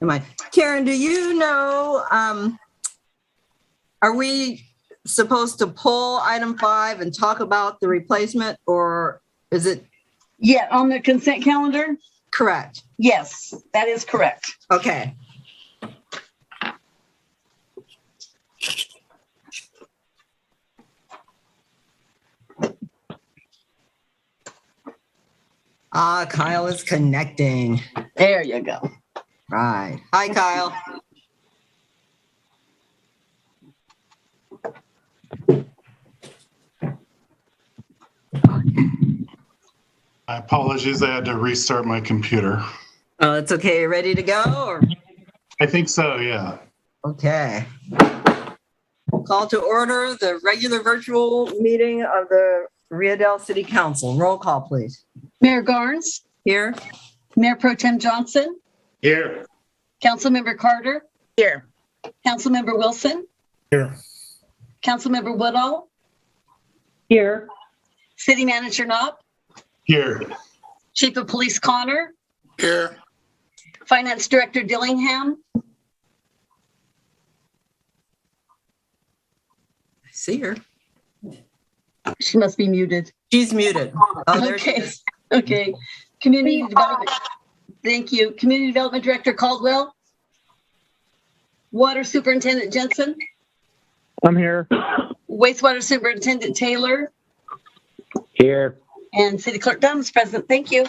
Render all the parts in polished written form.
Am I? Karen, do you know, are we supposed to pull item 5 and talk about the replacement, or is it? Yeah, on the consent calendar? Correct. Yes, that is correct. Okay. Kyle is connecting. There you go. Right. Hi, Kyle. My apologies, I had to restart my computer. Oh, it's okay. Ready to go? Or? I think so, yeah. Okay. Call to order the regular virtual meeting of the Rio Dell City Council. Roll call, please. Mayor Garnes, Here. Mayor Pro Tem Johnson, Here. Councilmember Carter, Here. Councilmember Wilson, Here. Councilmember Woodall, Here. City Manager Knopp, Here. Chief of Police Connor, Here. Finance Director Dillingham, I see her. she must be muted. She's muted. Oh, there she Okay. is. Okay. Community Development. Thank you. Community Development Director Caldwell. Water Superintendent Jensen. I'm here. Wastewater Superintendent Taylor. Here. And City Clerk Dunn is present. Thank you.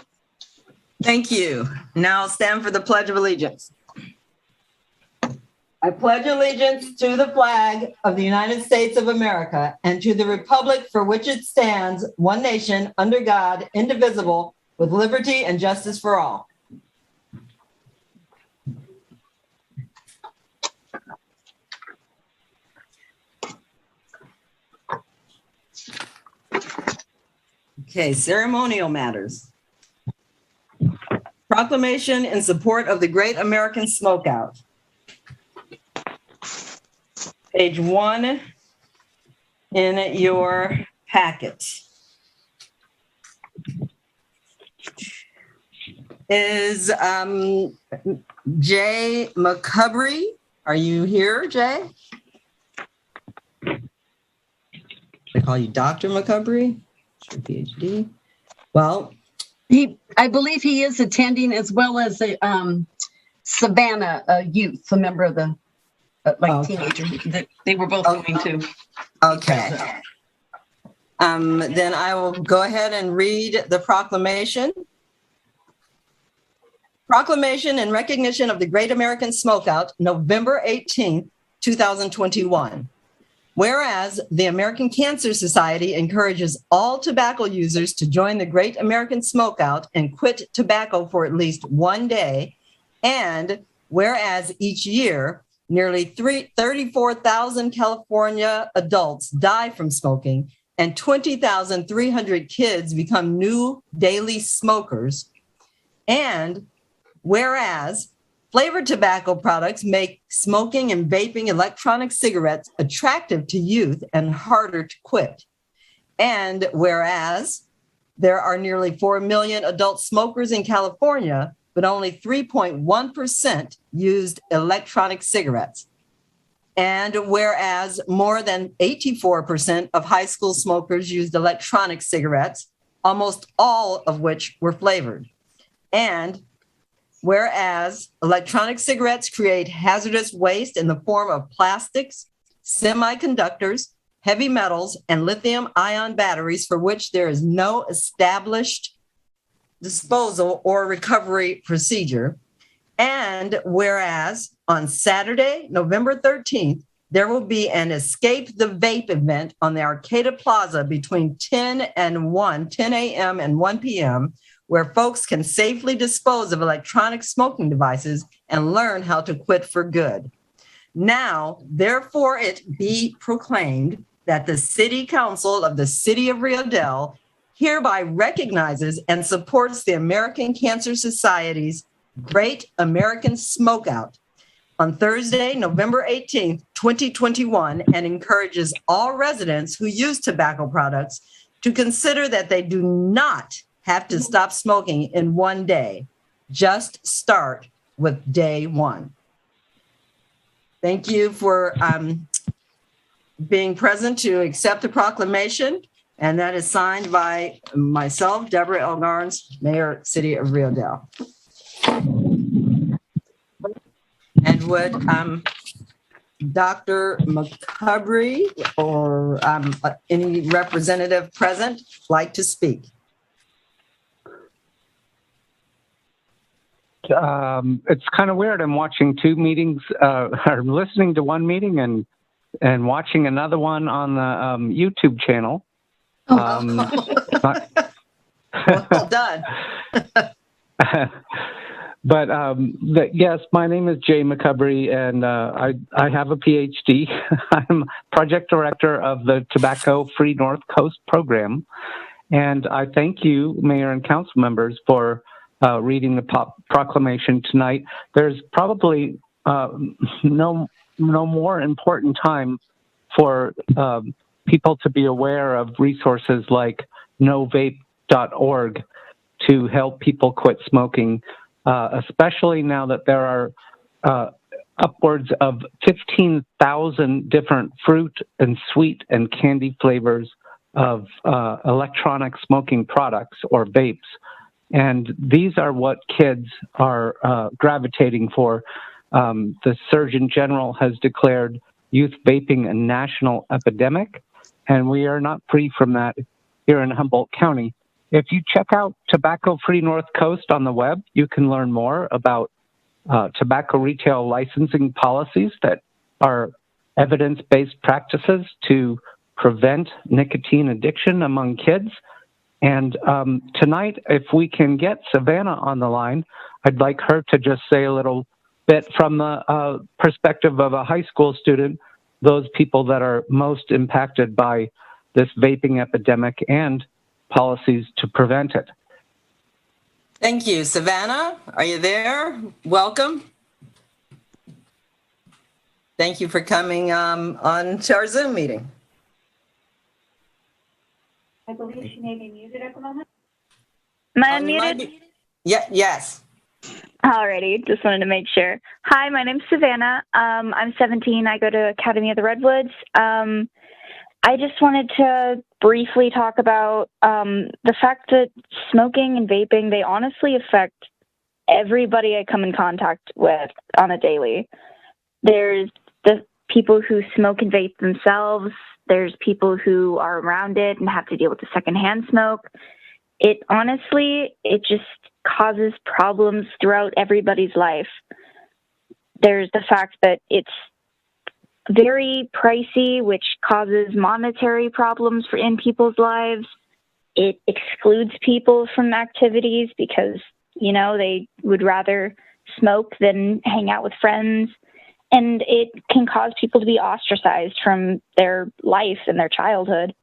Thank you. Now stand for the Pledge of Allegiance. I pledge allegiance to the flag of the United States of America and to the republic for which it stands, one nation, under God, indivisible, with liberty and justice for all. Okay, ceremonial matters. Proclamation in support of the Great American Smokeout. Page 1 in your packet is Jay McCubry. Are you here, Jay? They call you Dr. McCubry? Your PhD. Well, I believe he is attending, as well as a Savannah youth, a member of the teenager that they were both going to. Okay. Then I will go ahead and read the proclamation. Proclamation in recognition of the Great American Smokeout, November 18th, 2021. Whereas the American Cancer Society encourages all tobacco users to join the Great American Smokeout and quit tobacco for at least one day, and whereas each year, nearly 34,000 California adults die from smoking and 20,300 kids become new daily smokers, and whereas flavored tobacco products make smoking and vaping electronic cigarettes attractive to youth and harder to quit. And whereas there are nearly 4 million adult smokers in California, but only 3.1% used electronic cigarettes. And whereas more than 84% of high school smokers used electronic cigarettes, almost all of which were flavored. And whereas electronic cigarettes create hazardous waste in the form of plastics, semiconductors, heavy metals, and lithium-ion batteries for which there is no established disposal or recovery procedure. And whereas on Saturday, November 13th, there will be an Escape the Vape event on the Arcata Plaza between 10 a.m. and 1 p.m., where folks can safely dispose of electronic smoking devices and learn how to quit for good. Now, therefore, it be proclaimed that the City Council of the City of Rio Dell hereby recognizes and supports the American Cancer Society's Great American Smokeout on Thursday, November 18th, 2021, and encourages all residents who use tobacco products to consider that they do not have to stop smoking in one day. Just start with day 1. Thank you for being present to accept the proclamation, and that is signed by myself, Deborah L. Garnes, Mayor, City of Rio Dell. And would Dr. McCubry or any representative present like to speak? It's kind of weird. I'm watching 2 meetings, or listening to one meeting and watching another one on the YouTube channel. Well done. But yes, my name is Jay McCubry, and I have a PhD. I'm project director of the Tobacco Free North Coast program, and I thank you, Mayor and Council members, for reading the proclamation tonight. There's probably no more important time for people to be aware of resources like novape.org to help people quit smoking, especially now that there are upwards of 15,000 different fruit and sweet and candy flavors of electronic smoking products or vapes. And these are what kids are gravitating for. The Surgeon General has declared youth vaping a national epidemic, and we are not free from that here in Humboldt County. If you check out Tobacco Free North Coast on the web, you can learn more about tobacco retail licensing policies that are evidence-based practices to prevent nicotine addiction among kids. And tonight, if we can get Savannah on the line, I'd like her to just say a little bit from the perspective of a high school student, those people that are most impacted by this vaping epidemic and policies to prevent it. Thank you. Savannah, are you there? Welcome. Thank you for coming on to our Zoom meeting. I believe she may be muted at the moment. Am I You might unmuted? be- Yes. Alrighty, just wanted to make sure. Hi, my name's Savannah. I'm 17. I go to Academy of the Redwoods. I just wanted to briefly talk about the fact that smoking and vaping, they honestly affect everybody I come in contact with on a daily. There's the people who smoke and vape themselves. There's people who are around it and have to deal with the secondhand smoke. It just causes problems throughout everybody's life. There's the fact that it's very pricey, which causes monetary problems in people's lives. It excludes people from activities because, they would rather smoke than hang out with friends. And it can cause people to be ostracized from their life and their childhood.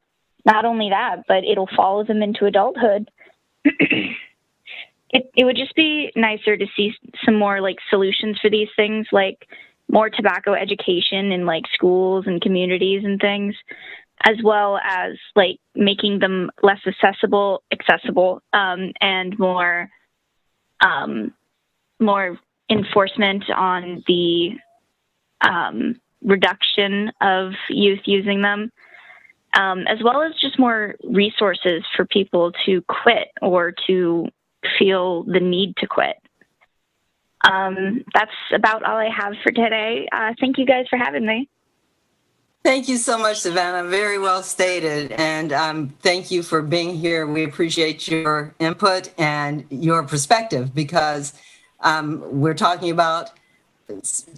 Not only that, but it'll follow them into adulthood. It would just be nicer to see some more solutions for these things, like more tobacco education in schools and communities and things, as well as making them less accessible, and more enforcement on the reduction of youth using them, as well as just more resources for people to quit or to feel the need to quit. That's about all I have for today. Thank you guys for having me. Thank you so much, Savannah. Very well stated. And thank you for being here. We appreciate your input and your perspective because we're talking about,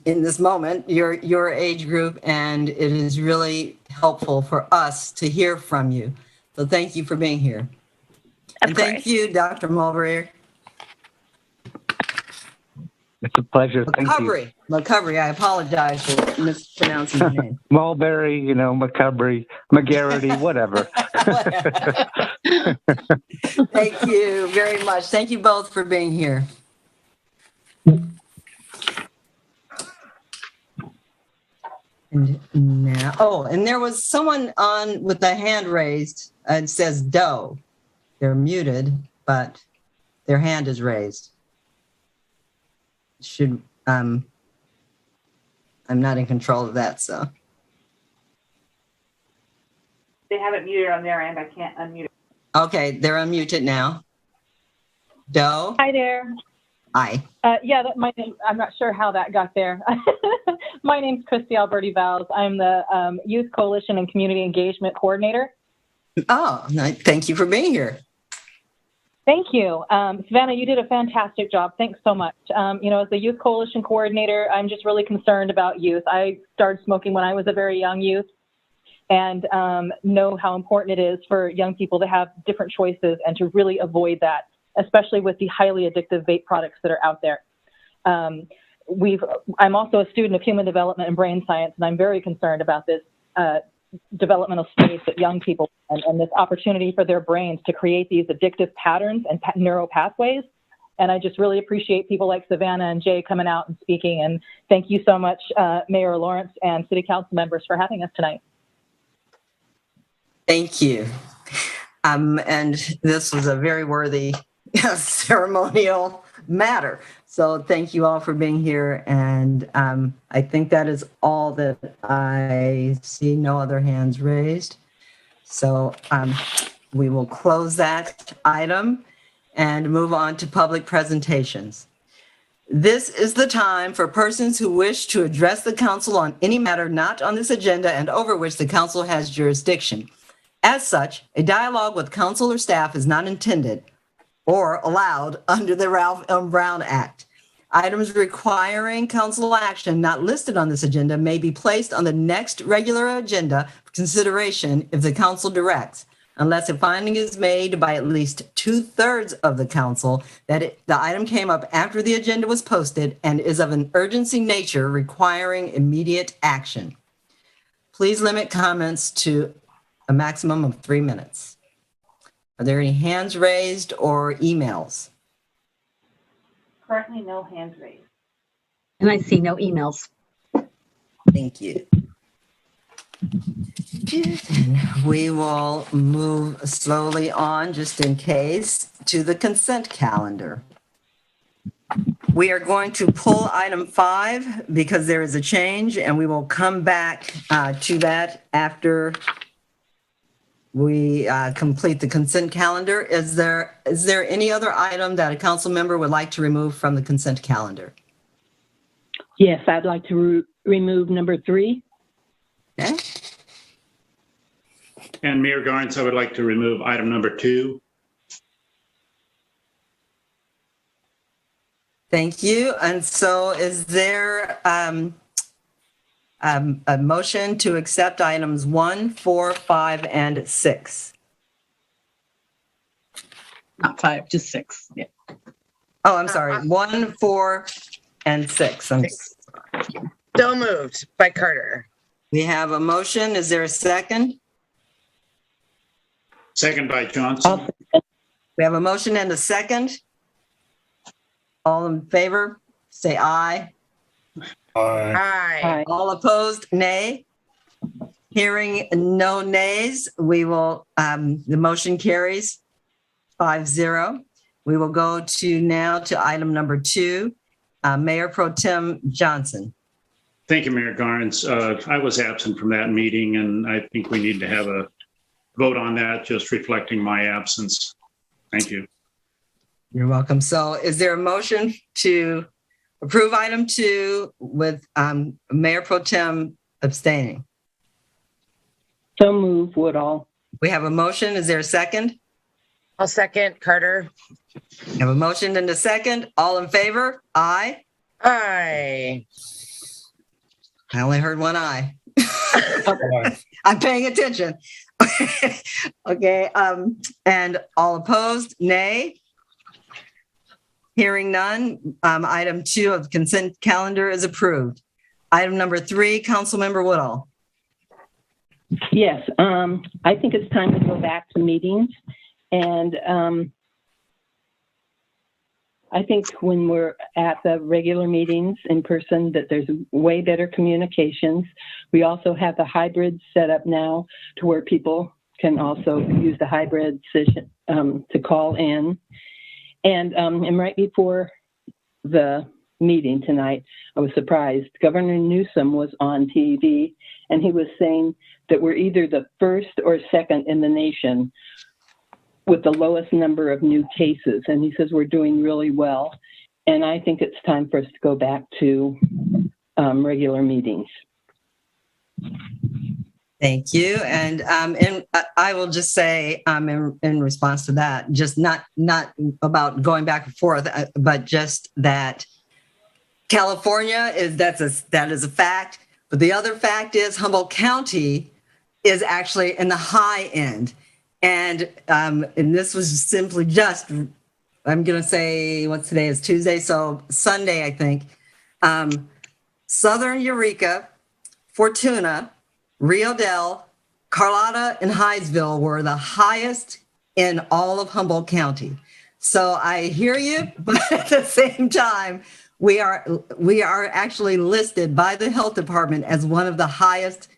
in this moment, your age group, and it is really helpful for us to hear from you. So thank you for being here. And thank you, Dr. Mulberry. It's a pleasure. Thank you. McCubry, I apologize for mispronouncing your name. Mulberry, McCubry, McGarrity, whatever. Thank you very much. Thank you both for being here. And now, and there was someone on with the hand raised. It says Doe. They're muted, but their hand is raised. should, I'm not in control of that, so. They have it muted on their end. I can't unmute it. Okay, they're unmuted now. Doe? Hi there. Aye. My name, I'm not sure how that got there. My name's Christy Alberti Valls. I'm the Youth Coalition and Community Engagement Coordinator. Oh, thank you for being here. Thank you. Savannah, you did a fantastic job. Thanks so much. As the Youth Coalition Coordinator, I'm just really concerned about youth. I started smoking when I was a very young youth and know how important it is for young people to have different choices and to really avoid that, especially with the highly addictive vape products that are out there. I'm also a student of human development and brain science, and I'm very concerned about this developmental space that young people and this opportunity for their brains to create these addictive patterns and neural pathways. And I just really appreciate people like Savannah and Jay coming out and speaking. And thank you so much, Mayor Lawrence and City Council members for having us tonight. Thank you. And this was a very worthy ceremonial matter. So thank you all for being here. And I think that is all that I see. No other hands raised. So we will close that item and move on to public presentations. This is the time for persons who wish to address the council on any matter not on this agenda and over which the council has jurisdiction. As such, a dialogue with council or staff is not intended or allowed under the Ralph M. Brown Act. Items requiring council action not listed on this agenda may be placed on the next regular agenda for consideration if the council directs, unless a finding is made by at least 2/3 of the council that the item came up after the agenda was posted and is of an urgency nature requiring immediate action. Please limit comments to a maximum of 3 minutes. Are there any hands raised or emails? Currently, no hands raised. And I see no emails. Thank you. We will move slowly on, just in case, to the consent calendar. We are going to pull item 5 because there is a change, and we will come back to that after we complete the consent calendar. Is there any other item that a council member would like to remove from the consent calendar? Yes, I'd like to remove number 3. Okay. And Mayor Garnes, I would like to remove item number 2. Thank you. And so is there a motion to accept items 1, 4, 5, and 6? Not 5, just 6. Yeah. Oh, I'm sorry. 1, 4, and 6. So moved by Carter. We have a motion. Is there a second? Second by Johnson. We have a motion and a second. All in favor, say aye. Aye. All opposed, nay. Hearing no nays, we will, the motion carries 5-0. We will go now to item number 2, Mayor Pro Tem Johnson. Thank you, Mayor Garnes. I was absent from that meeting, and I think we need to have a vote on that, just reflecting my absence. Thank you. You're welcome. So is there a motion to approve item 2 with Mayor Pro Tem abstaining? So move, Woodall. We have a motion. Is there a second? I'll second Carter. We have a motion and a second. All in favor? Aye. Aye. I only heard one aye. I'm paying attention. Okay. And all opposed? Nay. Hearing none, item 2 of the consent calendar is approved. Item number 3, Councilmember Woodall. Yes, I think it's time to go back to meetings. And I think when we're at the regular meetings in person, that there's way better communications. We also have the hybrid set up now to where people can also use the hybrid session to call in. And right before the meeting tonight, I was surprised. Governor Newsom was on TV, and he was saying that we're either the first or second in the nation with the lowest number of new cases. And he says we're doing really well. And I think it's time for us to go back to regular meetings. Thank you. And I will just say in response to that, just not about going back and forth, but just that California that is a fact. But the other fact is Humboldt County is actually in the high end. And this was simply just, I'm going to say, what's today is Tuesday, so Sunday, I think. Southern Eureka, Fortuna, Rio Dell, Carlotta, and Hydesville were the highest in all of Humboldt County. So I hear you, but at the same time, we are actually listed by the health department as one of the highest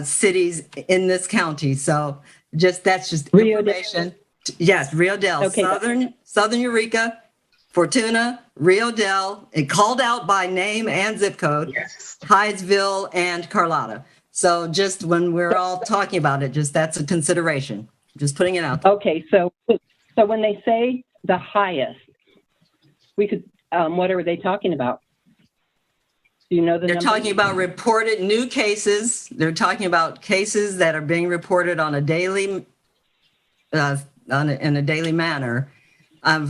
cities in this county. So that's just Rio information. Yes, Rio Dell, okay. Southern Eureka, Fortuna, Rio Dell, and called out by name and zip code, yes. Hydesville and Carlotta. So just when we're all talking about it, just that's a consideration. Just putting it out there. Okay, so when they say the highest, we could, what are they talking about? Do you know the They're numbers? talking about reported new cases. They're talking about cases that are being reported on a daily, in a daily manner.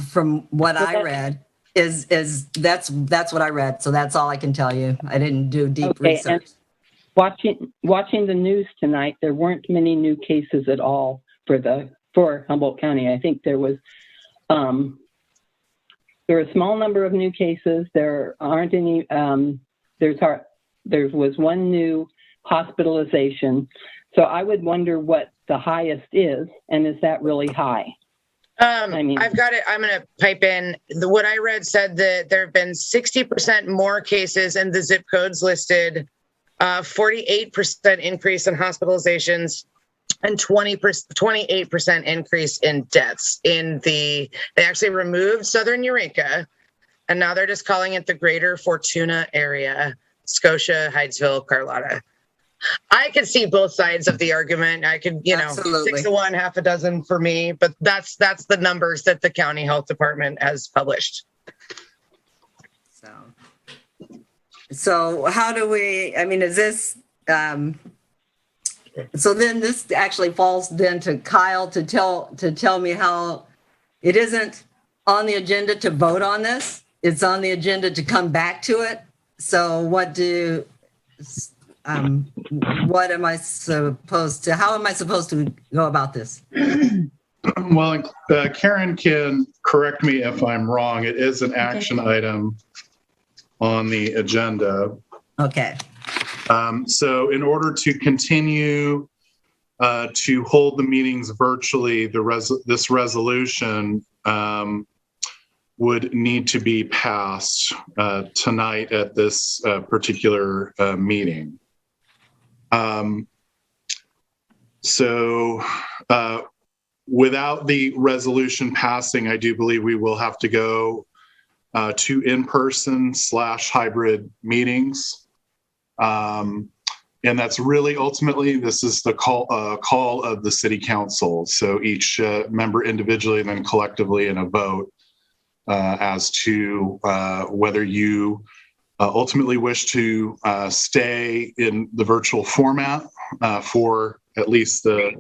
From what I read, that's what I read. So that's all I can tell you. I didn't do deep research. Watching the news tonight, there weren't many new cases at all for Humboldt County. I think there was a small number of new cases. There aren't any. There was one new hospitalization. So I would wonder what the highest is, and is that really high? I've got it. I'm going to pipe in. What I read said that there have been 60% more cases in the zip codes listed, 48% increase in hospitalizations, and 28% increase in deaths. They actually removed Southern Eureka, and now they're just calling it the Greater Fortuna area, Scotia, Hydesville, Carlotta. I could see both sides of the argument. I could, Absolutely. 6 to 1, half a dozen for me, but that's the numbers that the county health department has published. So how do we, is this, so then this actually falls then to Kyle to tell me how it isn't on the agenda to vote on this. It's on the agenda to come back to it. So how am I supposed to go about this? Well, Karen can correct me if I'm wrong. It is an action item on the agenda. Okay. So in order to continue to hold the meetings virtually, this resolution would need to be passed tonight at this particular meeting. So without the resolution passing, I do believe we will have to go to in-person / hybrid meetings. And that's really ultimately, this is the call of the city council. So each member individually and then collectively in a vote as to whether you ultimately wish to stay in the virtual format for at least the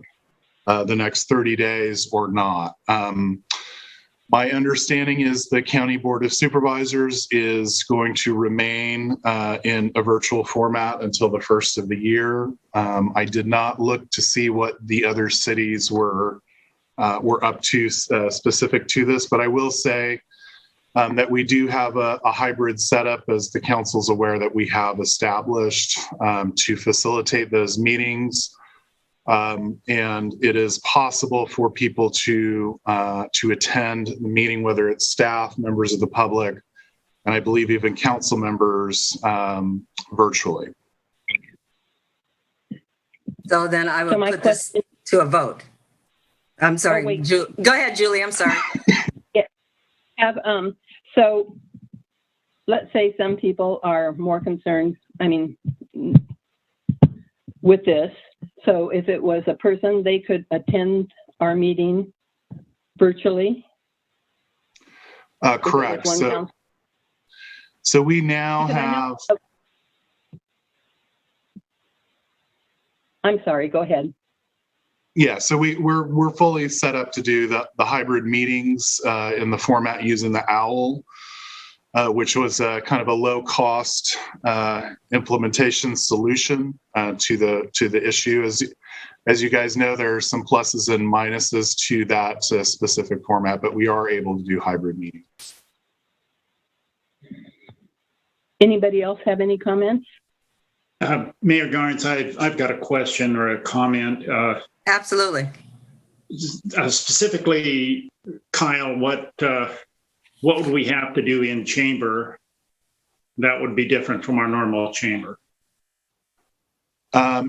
next 30 days or not. My understanding is the County Board of Supervisors is going to remain in a virtual format until the first of the year. I did not look to see what the other cities were up to specific to this, but I will say that we do have a hybrid setup, as the council's aware, that we have established to facilitate those meetings. And it is possible for people to attend the meeting, whether it's staff, members of the public, and I believe even council members virtually. So then I would put this to a vote. I'm sorry. Go ahead, Julie. I'm sorry. So let's say some people are more concerned, with this. So if it was a person, they could attend our meeting virtually? Correct. So we now have. I'm sorry, go ahead. Yeah, so we're fully set up to do the hybrid meetings in the format using the OWL, which was kind of a low cost implementation solution to the issue. As you guys know, there are some pluses and minuses to that specific format, but we are able to do hybrid meetings. Anybody else have any comments? Mayor Garnes, I've got a question or a comment. Absolutely. Specifically, Kyle, what would we have to do in chamber that would be different from our normal chamber?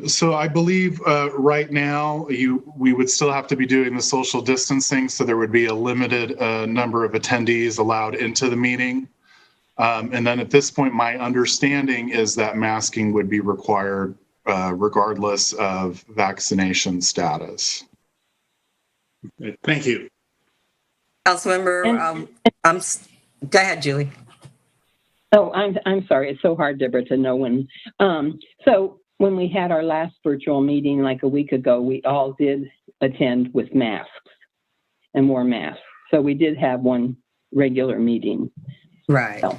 So I believe right now we would still have to be doing the social distancing, so there would be a limited number of attendees allowed into the meeting. And then at this point, my understanding is that masking would be required regardless of vaccination status. Thank you. Councilmember, go ahead, Julie. Oh, I'm sorry. It's so hard, Deborah, to know when. So when we had our last virtual meeting like a week ago, we all did attend with masks and wore masks. So we did have one regular meeting. Right. So,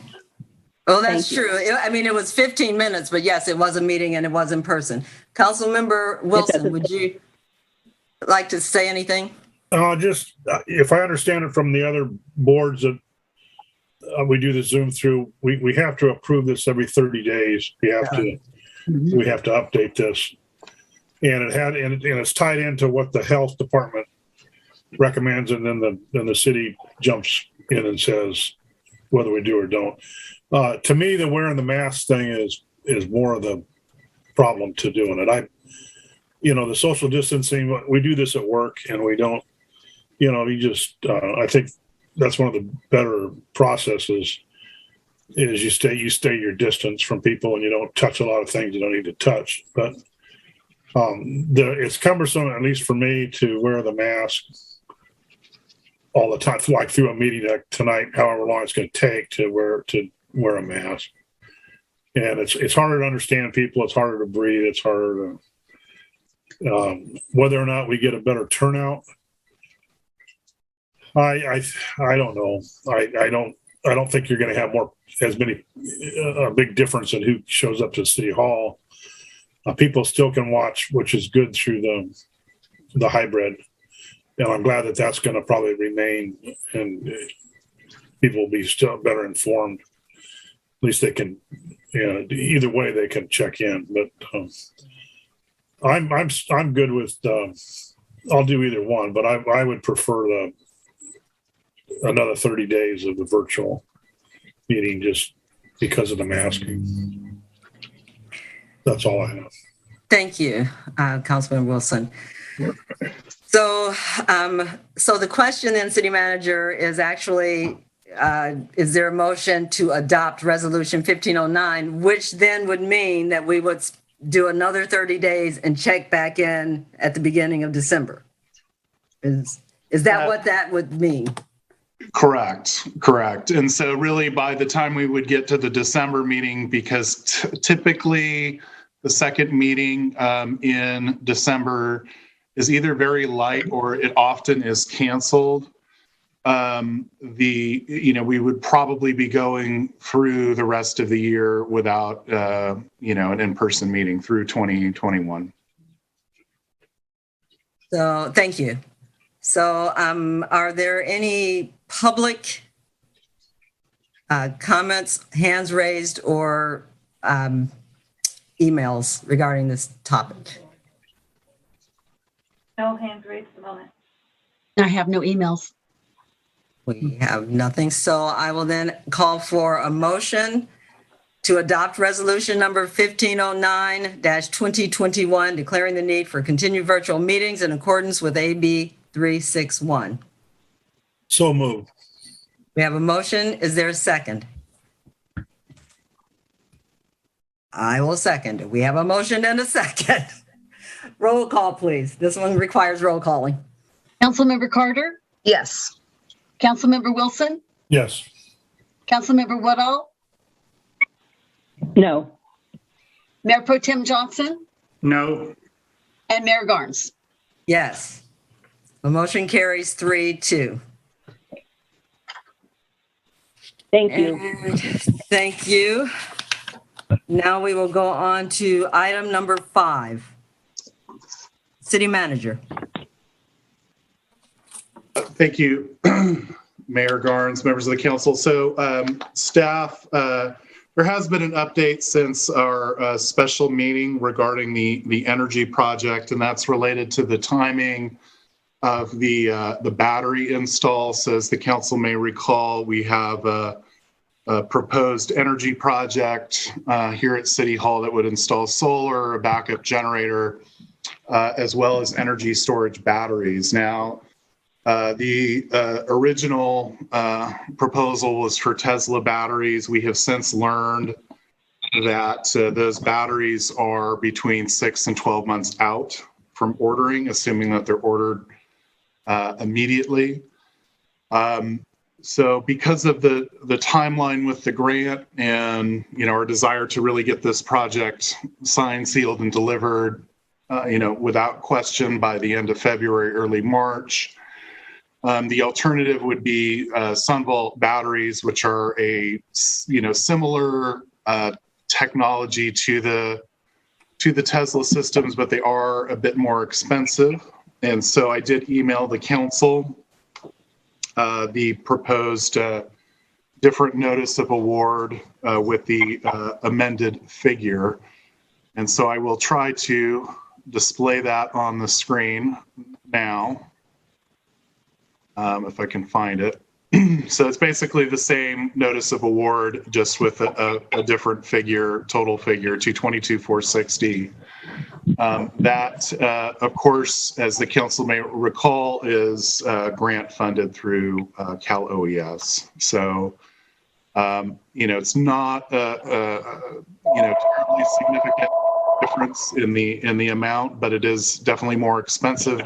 well, that's true. It was 15 minutes, but yes, it was a meeting and it was in person. Councilmember Wilson, would you like to say anything? Just if I understand it from the other boards that we do the Zoom through, we have to approve this every 30 days. We have to update this, and it's tied into what the health department recommends, and then the city jumps in and says whether we do or don't. To me, the wearing the mask thing is more of the problem to doing it. The social distancing, we do this at work and we don't, I think that's one of the better processes is you stay your distance from people and you don't touch a lot of things you don't need to touch. But it's cumbersome, at least for me, to wear the mask all the time, like through a meeting like tonight, however long it's going to take to wear a mask. And it's harder to understand people. It's harder to breathe. It's harder to, whether or not we get a better turnout. I don't know. I don't think you're going to have a big difference in who shows up to City Hall. People still can watch, which is good through the hybrid. And I'm glad that that's going to probably remain, and people will be still better informed. At least they can, either way they can check in. But I'm good with. I'll do either one, but I would prefer another 30 days of the virtual meeting just because of the masking. That's all I have. Thank you, Councilman Wilson. So the question then, City Manager, is actually, is there a motion to adopt Resolution 1509, which then would mean that we would do another 30 days and check back in at the beginning of December? Is that what that would mean? Correct. And so really by the time we would get to the December meeting, because typically the second meeting in December is either very light or it often is canceled. We would probably be going through the rest of the year without, an in-person meeting through 2021. So thank you. So are there any public comments, hands raised, or emails regarding this topic? No hands raised at the moment. I have no emails. We have nothing. So I will then call for a motion to adopt resolution number 1509-2021, declaring the need for continued virtual meetings in accordance with AB 361. So moved. We have a motion. Is there a second? I will second. We have a motion and a second. Roll call, please. This one requires roll calling. Councilmember Carter, Yes. Councilmember Wilson, Yes. Councilmember Woodall, No. Mayor Pro Tem Johnson, No. and Mayor Garnes. Yes. The motion carries 3-2. Thank you. And thank you. Now we will go on to item number 5. City Manager. Thank you, Mayor Garnes, members of the council. So staff, there has been an update since our special meeting regarding the energy project, and that's related to the timing of the battery install. So as the council may recall, we have a proposed energy project here at City Hall that would install solar, a backup generator, as well as energy storage batteries. Now, the original proposal was for Tesla batteries. We have since learned that those batteries are between 6 and 12 months out from ordering, assuming that they're ordered immediately. So because of the timeline with the grant and, our desire to really get this project signed, sealed, and delivered, without question by the end of February, early March, the alternative would be SunVault batteries, which are a, similar technology to the Tesla systems, but they are a bit more expensive. And so I did email the council the proposed different notice of award with the amended figure. And so I will try to display that on the screen now, if I can find it. So it's basically the same notice of award, just with a different figure, total figure, 222,460. That, of course, as the council may recall, is grant funded through Cal OES. So, it's not a terribly significant difference in the amount, but it is definitely more expensive.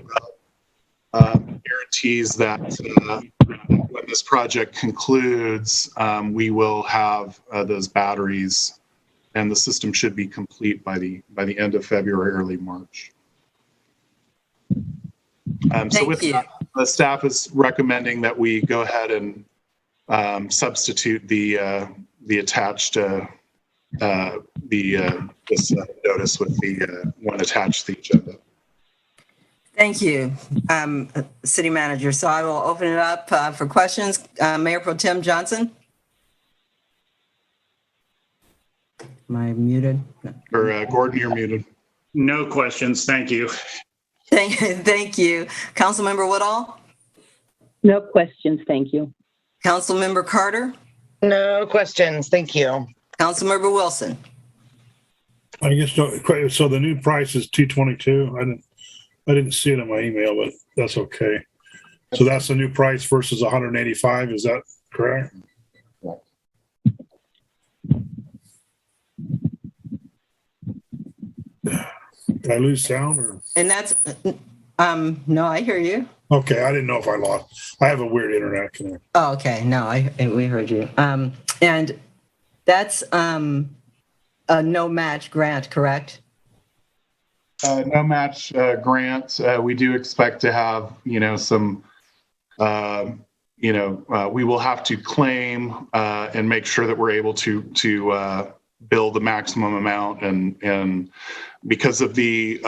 Guarantees that when this project concludes, we will have those batteries, and the system should be complete by the end of February, early March. So with that, the staff is recommending that we go ahead and substitute the attached this notice with the one attached to the agenda. Thank you, City Manager. So I will open it up for questions. Mayor Pro Tem Johnson? Am I muted? No. Or Gordon, you're muted. No questions. Thank you. Thank you. Councilmember Woodall? No questions. Thank you. Councilmember Carter? No questions. Thank you. Councilmember Wilson? I guess so. The new price is 222. I didn't see it in my email, but that's okay. So that's the new price versus 185. Is that correct? Did I lose sound or? And that's, no, I hear you. Okay, I didn't know if I lost. I have a weird internet connection. Oh, okay. No, we heard you. And that's a no match grant, correct? No match grant. We do expect to have, some, we will have to claim and make sure that we're able to bill the maximum amount, and because of the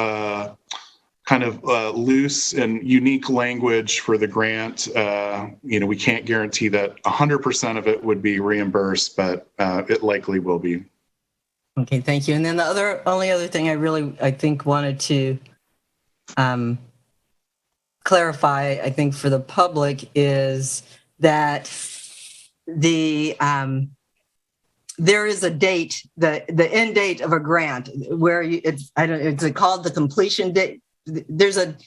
kind of loose and unique language for the grant, we can't guarantee that 100% of it would be reimbursed, but it likely will be. Okay, thank you. And then the only other thing I think wanted to clarify, I think for the public, is that there is a date, the end date of a grant where it's called the completion date. There's a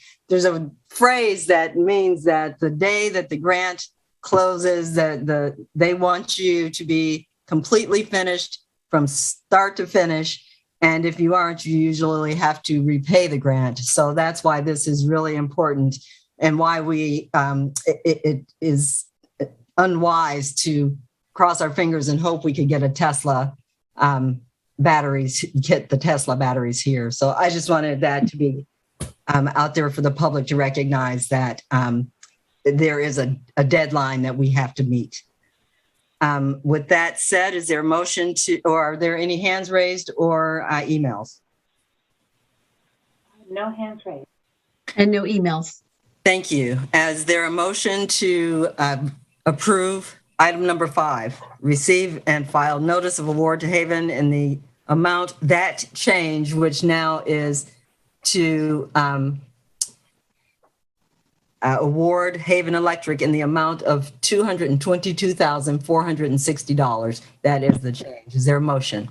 phrase that means that the day that the grant closes, that they want you to be completely finished from start to finish. And if you aren't, you usually have to repay the grant. So that's why this is really important and why it is unwise to cross our fingers and hope we could get a Tesla get the Tesla batteries here. So I just wanted that to be out there for the public to recognize that there is a deadline that we have to meet. With that said, is there a motion or are there any hands raised or emails? No hands raised. And no emails. Thank you. Is there a motion to approve item number 5, receive and file notice of award to Haven in the amount that change, which now is to award Haven Electric in the amount of $222,460. That is the change. Is there a motion?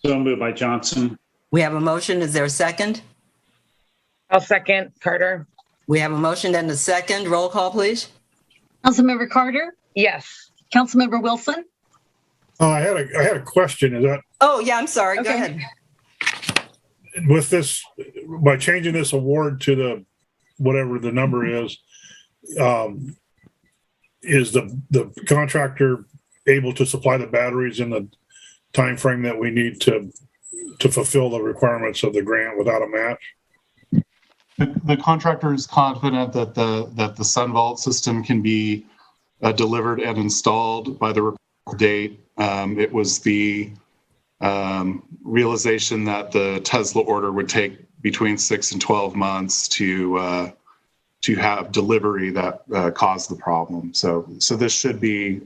So moved by Johnson. We have a motion. Is there a second? I'll second. Carter. We have a motion and a second. Roll call, please. Councilmember Carter, Yes. Councilmember Wilson. I had a question. Is that Oh, yeah, I'm sorry. Go Okay. ahead. with this, by changing this award to the, whatever the number is the contractor able to supply the batteries in the time frame that we need to fulfill the requirements of the grant without a match? The contractor is confident that the SunVault system can be delivered and installed by the date. It was the realization that the Tesla order would take between 6 and 12 months to have delivery that caused the problem. So this should be,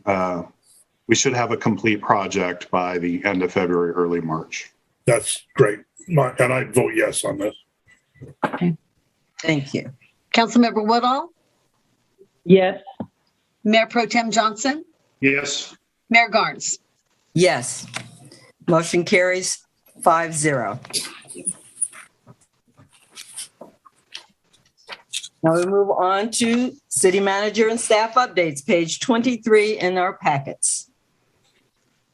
we should have a complete project by the end of February, early March. That's great. And I vote yes on this. Okay. Thank you. Councilmember Woodall, Yes. Mayor Pro Tem Johnson, Yes. Mayor Garnes. Yes. Motion carries 5-0. Now we move on to city manager and staff updates, page 23 in our packets.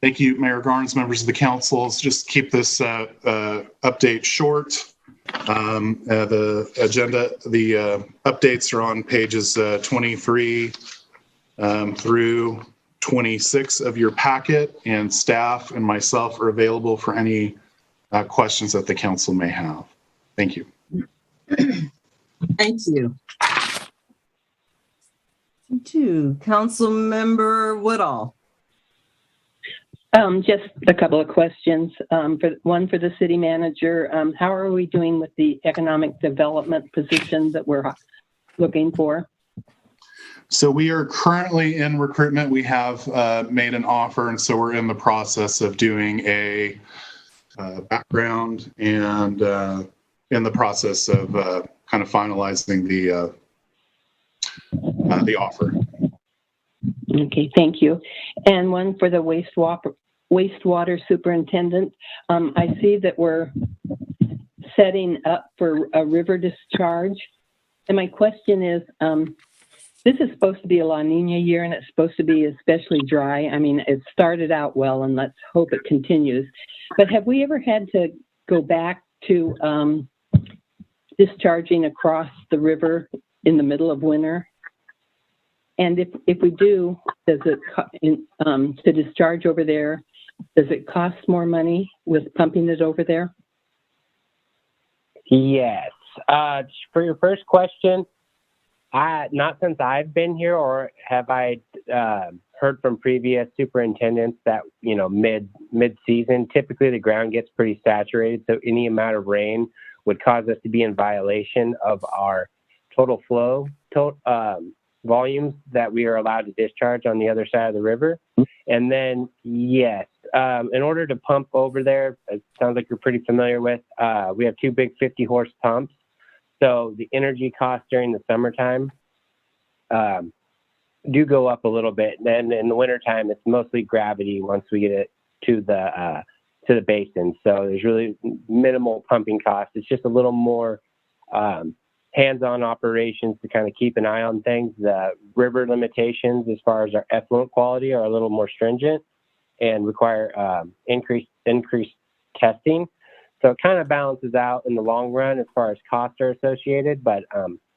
Thank you, Mayor Garnes, members of the council. Let's just keep this update short. The agenda, the updates are on pages 23 through 26 of your packet, and staff and myself are available for any questions that the council may have. Thank you. Thank you. Councilmember Woodall. Just a couple of questions. For the city manager, how are we doing with the economic development position that we're looking for? So we are currently in recruitment. We have made an offer, and so we're in the process of doing a background and in the process of kind of finalizing the offer. Okay, thank you. And one for the wastewater superintendent. I see that we're setting up for a river discharge. And my question is, this is supposed to be a La Nina year, and it's supposed to be especially dry. I mean, it started out well, and let's hope it continues. But have we ever had to go back to discharging across the river in the middle of winter? And if we do, does it to discharge over there, does it cost more money with pumping it over there? Yes. For your first question, not since I've been here, or have I heard from previous superintendents that, mid-season, typically the ground gets pretty saturated, so any amount of rain would cause us to be in violation of our total flow volumes that we are allowed to discharge on the other side of the river. And then, yes, in order to pump over there, it sounds like you're pretty familiar with, we have 2 big 50-horse pumps. So the energy costs during the summertime do go up a little bit. Then in the wintertime, it's mostly gravity once we get it to the basin. So there's really minimal pumping costs. It's just a little more hands-on operations to kind of keep an eye on things. The river limitations as far as our effluent quality are a little more stringent. and require increased testing. So it kind of balances out in the long run as far as costs are associated. But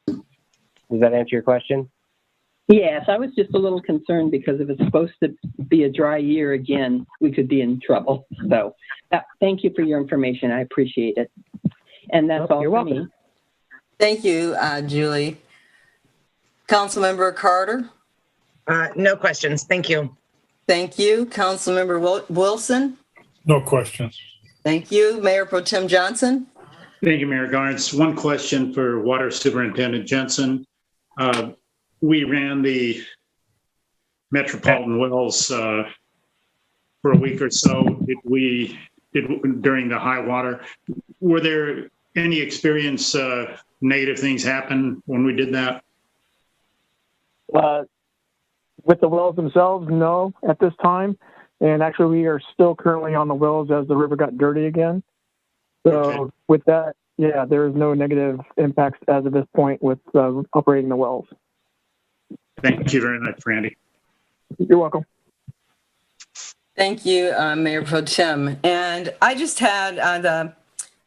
does that answer your question? Yes, I was just a little concerned because if it's supposed to be a dry year again, we could be in trouble. So thank you for your information. I appreciate it. And that's all for me. Thank you, Julie. Councilmember Carter? No questions. Thank you. Thank you. Councilmember Wilson? No questions. Thank you. Mayor Pro Tem Johnson? Thank you, Mayor Garnes. One question for Water Superintendent Jensen. We ran the Metropolitan Wells for a week or so. During the high water, were there any negative things happen when we did that? With the wells themselves, no, at this time. And actually, we are still currently on the wells as the river got dirty again. So with that, yeah, there is no negative impacts as of this point with operating the wells. Thank you very much, Randy. You're welcome. Thank you, Mayor Pro Tem. And I just had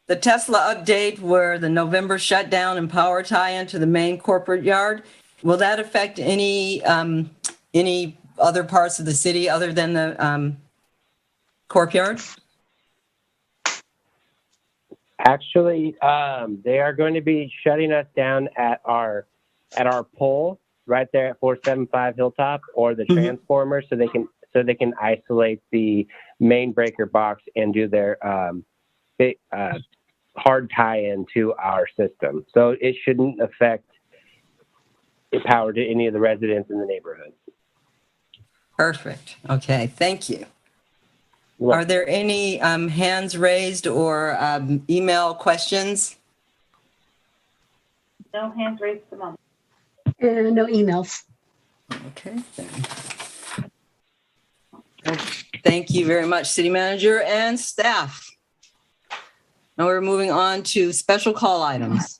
the Tesla update where the November shutdown and power tie-in to the main corporate yard. Will that affect any other parts of the city other than the corp yard? Actually, they are going to be shutting us down at our pole right there at 475 Hilltop, or the transformer, so they can isolate the main breaker box and do their hard tie-in to our system. So it shouldn't affect the power to any of the residents in the neighborhood. Perfect. Okay, thank you. Are there any hands raised or email questions? No hands raised at the moment. No emails. Okay, then. Thank you very much, City Manager and staff. Now we're moving on to special call items.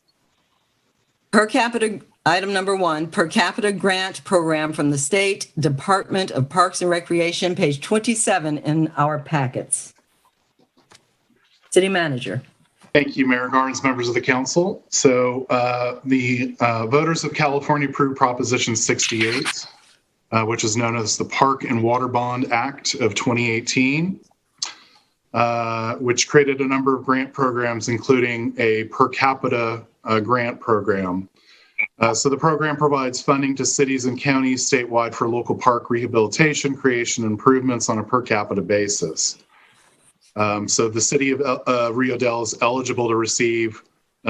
Per capita, item number 1, per capita grant program from the State Department of Parks and Recreation, page 27 in our packets. City Manager. Thank you, Mayor Garnes, members of the council. So the voters of California approved Proposition 68, which is known as the Park and Water Bond Act of 2018, which created a number of grant programs, including a per capita grant program. So the program provides funding to cities and counties statewide for local park rehabilitation, creation, and improvements on a per capita basis. So the city of Rio Dell is eligible to receive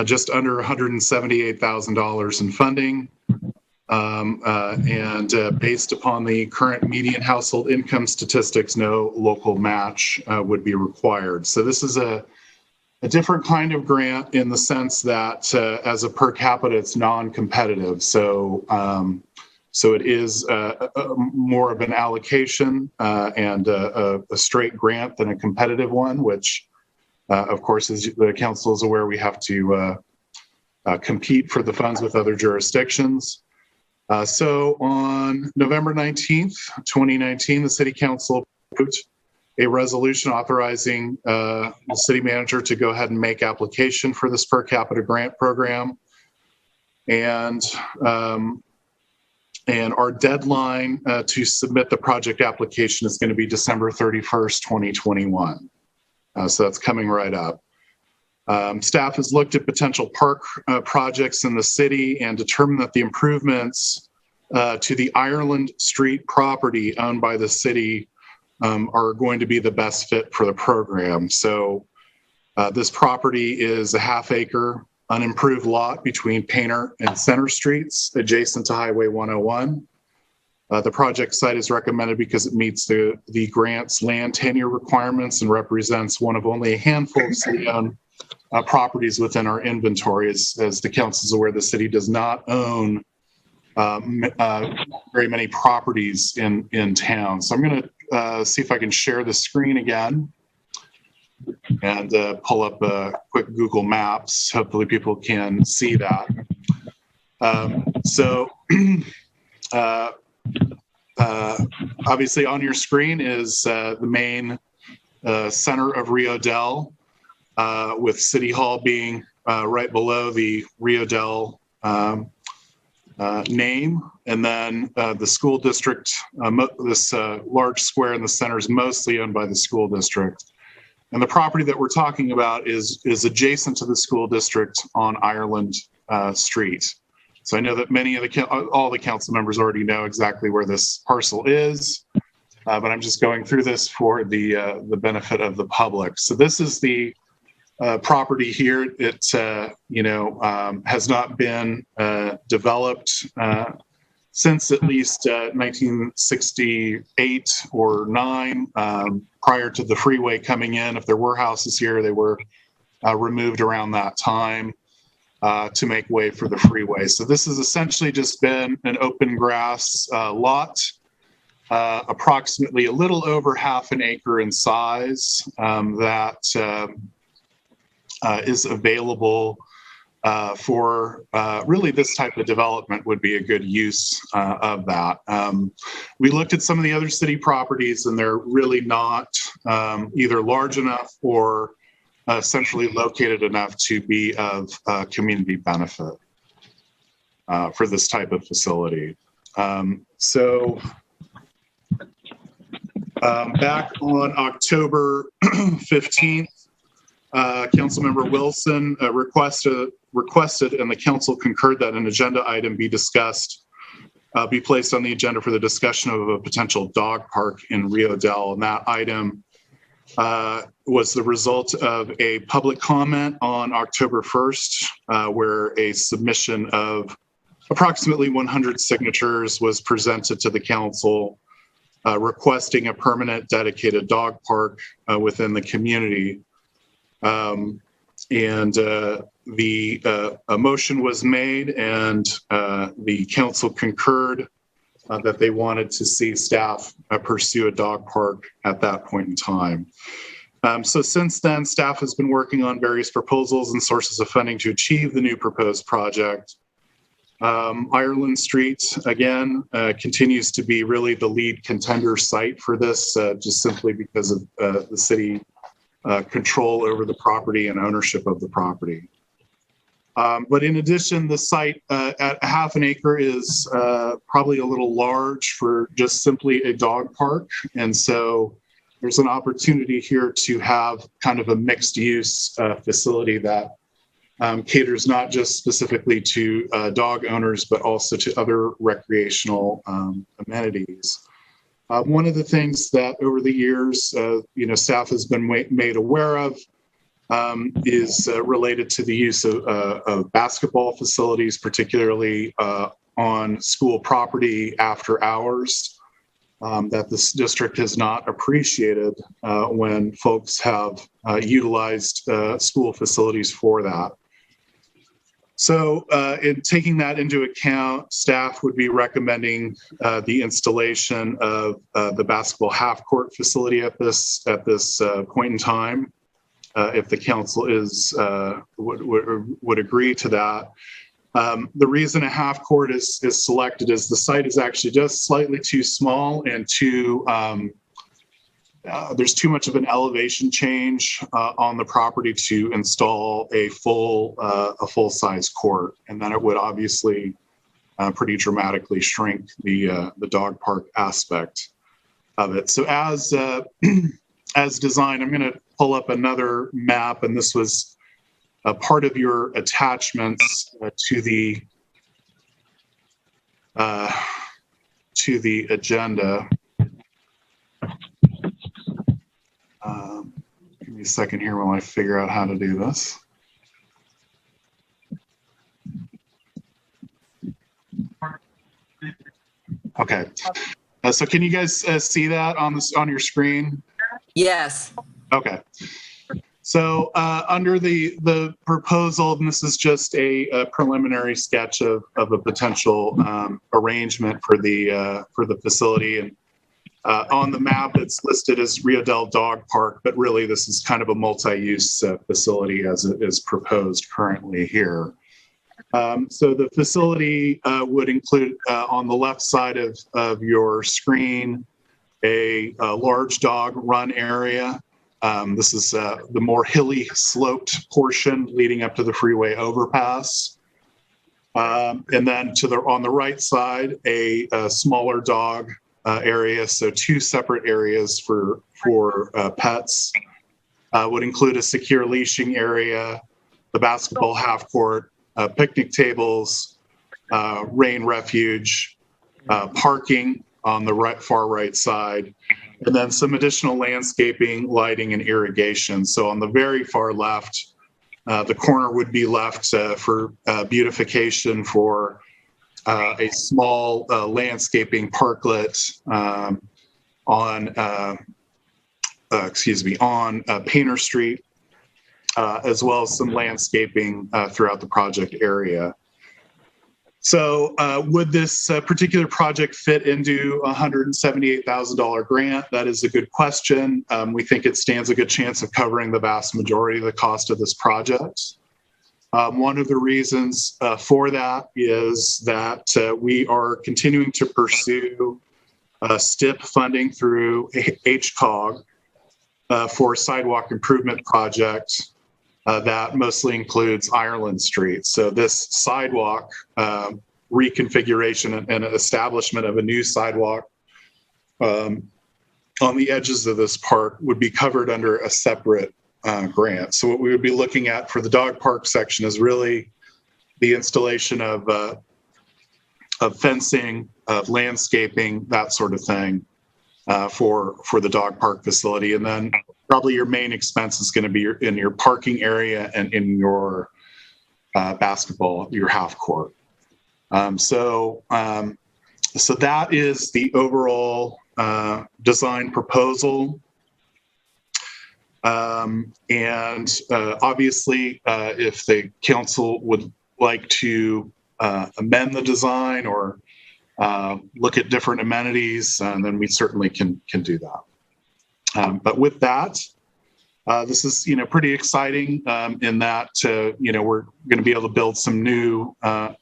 just under $178,000 in funding. And based upon the current median household income statistics, no local match would be required. So this is a different kind of grant in the sense that as a per capita, it's non-competitive. So it is more of an allocation and a straight grant than a competitive one, which, of course, as the council is aware, we have to compete for the funds with other jurisdictions. So on November 19th, 2019, the City Council approved a resolution authorizing the city manager to go ahead and make application for this per capita grant program. And our deadline to submit the project application is going to be December 31st, 2021. So that's coming right up. Staff has looked at potential park projects in the city and determined that the improvements to the Ireland Street property owned by the city are going to be the best fit for the program. So this property is a half-acre unimproved lot between Painter and Center Streets, adjacent to Highway 101. The project site is recommended because it meets the grant's land tenure requirements and represents one of only a handful of city-owned properties within our inventory. As the council is aware, the city does not own very many properties in town. So I'm going to see if I can share the screen again and pull up a quick Google Maps. Hopefully people can see that. So Obviously on your screen is the main center of Rio Dell, with City Hall being right below the Rio Dell name. And then the school district, this large square in the center is mostly owned by the school district. And the property that we're talking about is adjacent to the school district on Ireland Street. So I know that many of all the council members already know exactly where this parcel is, but I'm just going through this for the benefit of the public. So this is the property here. It has not been developed since at least 1968 or 9, prior to the freeway coming in. If there were houses here, they were removed around that time to make way for the freeway. So this has essentially just been an open grass lot, approximately a little over half an acre in size, that is available for really this type of development would be a good use of that. We looked at some of the other city properties, and they're really not either large enough or centrally located enough to be of community benefit for this type of facility. Back on October 15th, Councilmember Wilson requested, and the council concurred, that an agenda item be discussed, be placed on the agenda for the discussion of a potential dog park in Rio Dell. And that item was the result of a public comment on October 1st, where a submission of approximately 100 signatures was presented to the council, requesting a permanent dedicated dog park within the community. A motion was made, and the council concurred that they wanted to see staff pursue a dog park at that point in time. So since then, staff has been working on various proposals and sources of funding to achieve the new proposed project. Ireland Street, again, continues to be really the lead contender site for this, just simply because of the city control over the property and ownership of the property. But in addition, the site at half an acre is probably a little large for just simply a dog park. And so there's an opportunity here to have kind of a mixed use facility that caters not just specifically to dog owners, but also to other recreational amenities. One of the things that over the years, staff has been made aware of is related to the use of basketball facilities, particularly on school property after hours, that this district has not appreciated when folks have utilized school facilities for that. So in taking that into account, staff would be recommending the installation of the basketball half-court facility at this point in time, if the council would agree to that. The reason a half-court is selected is the site is actually just slightly too small and there's too much of an elevation change on the property to install a full-size court, and then it would obviously pretty dramatically shrink the dog park aspect of it. So as designed, I'm going to pull up another map, and this was a part of your attachments to the agenda. Give me a second here while I figure out how to do this. Okay. So can you guys see that on your screen? Yes. Okay. So under the proposal, and this is just a preliminary sketch of a potential arrangement for the facility, and on the map, it's listed as Rio Dell Dog Park, but really this is kind of a multi-use facility as it is proposed currently here. So the facility would include on the left side of your screen a large dog run area. This is the more hilly sloped portion leading up to the freeway overpass. And then on the right side, a smaller dog area. So two separate areas for pets would include a secure leashing area, the basketball half court, picnic tables, rain refuge, parking on the far right side, and then some additional landscaping, lighting, and irrigation. So on the very far left, the corner would be left for beautification for a small landscaping parklet on Painter Street, as well as some landscaping throughout the project area. So would this particular project fit into a $178,000 grant? That is a good question. We think it stands a good chance of covering the vast majority of the cost of this project. One of the reasons for that is that we are continuing to pursue STIP funding through HCOG for a sidewalk improvement project that mostly includes Ireland Street. So this sidewalk reconfiguration and establishment of a new sidewalk on the edges of this park would be covered under a separate grant. So what we would be looking at for the dog park section is really the installation of fencing, of landscaping, that sort of thing for the dog park facility. And then probably your main expense is going to be in your parking area and in your basketball, your half court. So that is the overall design proposal. And obviously, if the council would like to amend the design or look at different amenities, then we certainly can do that. But with that, this is pretty exciting in that we're going to be able to build some new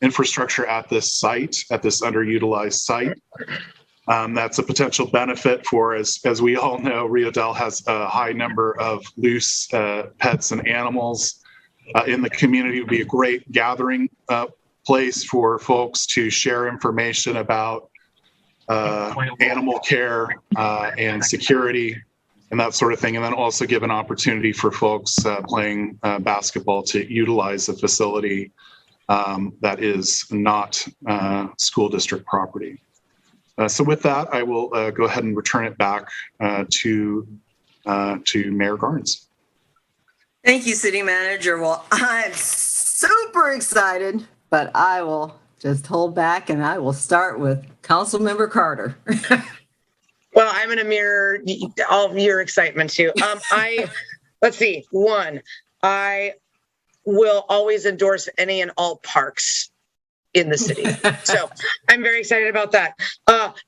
infrastructure at this site, at this underutilized site. That's a potential benefit for, as we all know, Rio Dell has a high number of loose pets and animals in the community. It would be a great gathering place for folks to share information about animal care and security and that sort of thing. And then also give an opportunity for folks playing basketball to utilize the facility that is not school district property. So with that, I will go ahead and return it back to Mayor Garnes. Thank you, City Manager. Well, I'm super excited, but I will just hold back and I will start with Councilmember Carter. Well, I'm going to mirror all of your excitement too. Let's see. One, I will always endorse any and all parks in the city. So I'm very excited about that.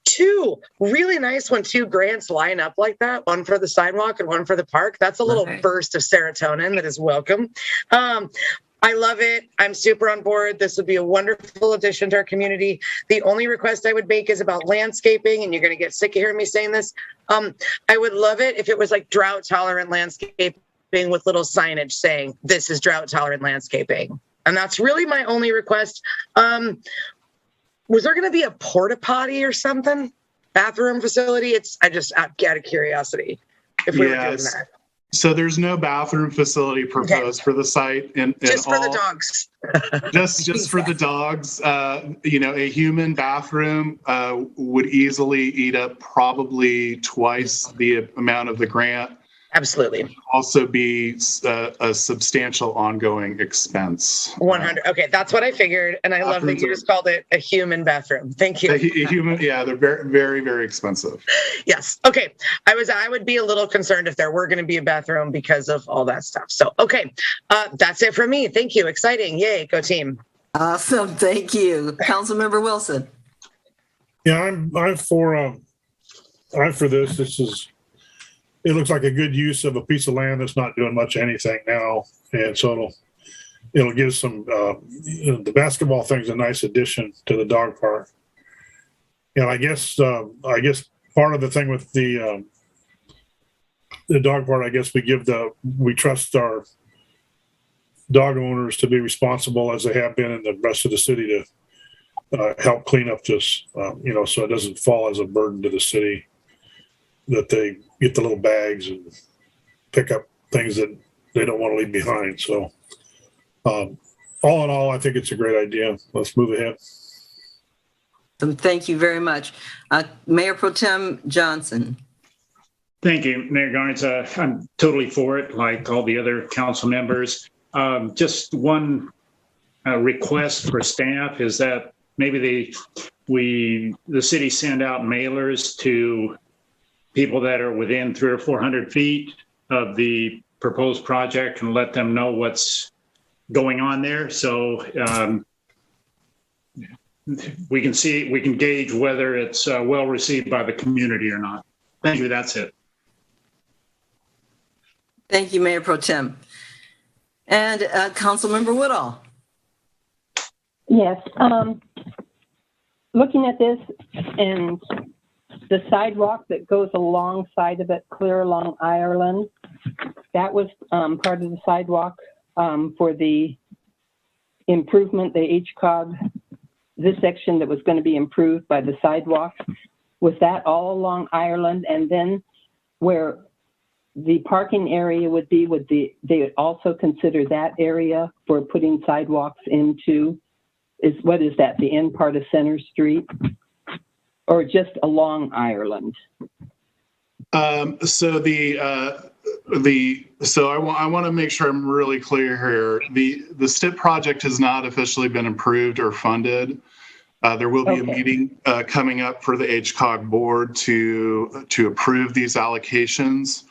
Two, really nice when two grants line up like that, one for the sidewalk and one for the park. That's a little burst of serotonin that is welcome. I love it. I'm super on board. This would be a wonderful addition to our community. The only request I would make is about landscaping, and you're going to get sick of hearing me saying this. I would love it if it was like drought tolerant landscaping with little signage saying this is drought tolerant landscaping. And that's really my only request. Was there going to be a porta potty or something? Bathroom facility? I just out of curiosity if we were doing that. So there's no bathroom facility proposed for the site. Just for the dogs. just for the dogs. A human bathroom would easily eat up probably twice the amount of the grant. Absolutely. Also be a substantial ongoing expense. 100. Okay, that's what I figured. And I love that you just called it a human bathroom. Thank you. A human, they're very, very, very expensive. Yes. Okay. I would be a little concerned if there were going to be a bathroom because of all that stuff. So, okay. That's it for me. Thank you. Exciting. Yay. Go team. Awesome. Thank you. Councilmember Wilson. Yeah, I'm for this. It looks like a good use of a piece of land that's not doing much anything now, and so it'll give some, the basketball thing's a nice addition to the dog park. And I guess part of the thing with the dog park, I guess we trust our dog owners to be responsible as they have been in the rest of the city to help clean up this, so it doesn't fall as a burden to the city, that they get the little bags and pick up things that they don't want to leave behind. So all in all, I think it's a great idea. Let's move ahead. Thank you very much. Mayor Pro Tem Johnson. Thank you, Mayor Garnes. I'm totally for it, like all the other council members. Just one request for staff is that maybe the city send out mailers to people that are within 300 or 400 feet of the proposed project and let them know what's going on there. So we can gauge whether it's well received by the community or not. Thank you. That's it. Thank you, Mayor Pro Tem. And Councilmember Woodall. Yes. Looking at this and the sidewalk that goes alongside of it, clear along Ireland, that was part of the sidewalk for the improvement, the HCOG, this section that was going to be improved by the sidewalk. Was that all along Ireland? And then where the parking area would be, they would also consider that area for putting sidewalks into, what is that, the end part of Center Street? Or just along Ireland? So I want to make sure I'm really clear here. The STIP project has not officially been approved or funded. There will be a meeting coming up for the HCOG board to approve these allocations,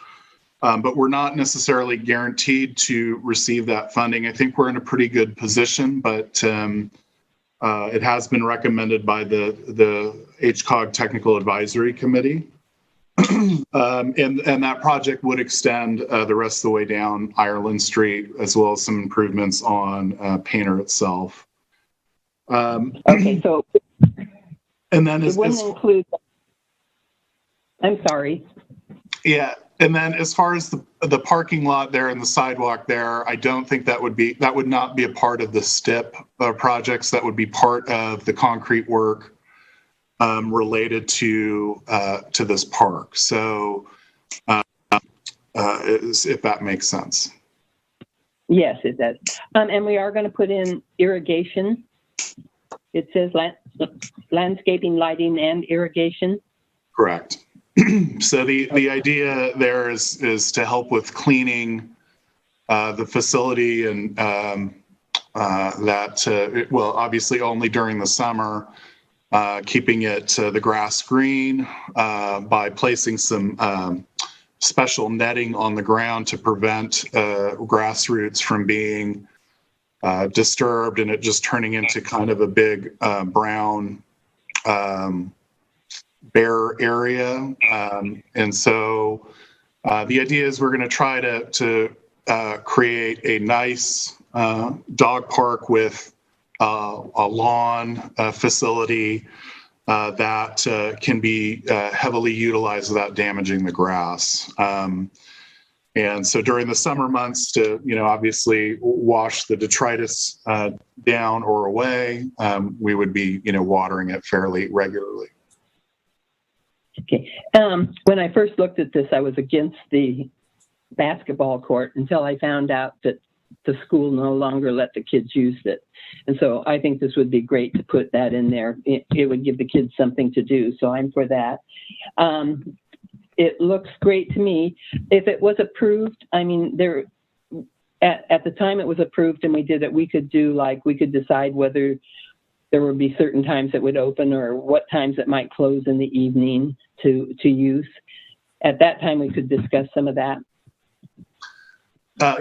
but we're not necessarily guaranteed to receive that funding. I think we're in a pretty good position, but it has been recommended by the HCOG Technical Advisory Committee. And that project would extend the rest of the way down Ireland Street, as well as some improvements on Painter itself. Okay, so and then it wouldn't include. I'm sorry. Yeah, and then as far as the parking lot there and the sidewalk there, I don't think that would not be a part of the STIP projects. That would be part of the concrete work related to this park. So, if that makes sense. Yes, it does. And we are going to put in irrigation. It says landscaping, lighting, and irrigation. Correct. So the idea there is to help with cleaning the facility, and well, obviously only during the summer, keeping it the grass green by placing some special netting on the ground to prevent grass roots from being disturbed and it just turning into kind of a big brown bare area. And so the idea is we're going to try to create a nice dog park with a lawn facility that can be heavily utilized without damaging the grass. And so during the summer months to, obviously wash the detritus down or away, we would be, watering it fairly regularly. Okay. When I first looked at this, I was against the basketball court until I found out that the school no longer let the kids use it. And so I think this would be great to put that in there. It would give the kids something to do. So I'm for that. It looks great to me. If it was approved, I mean, at the time it was approved and we did it, we could decide whether there would be certain times it would open or what times it might close in the evening to use. At that time, we could discuss some of that.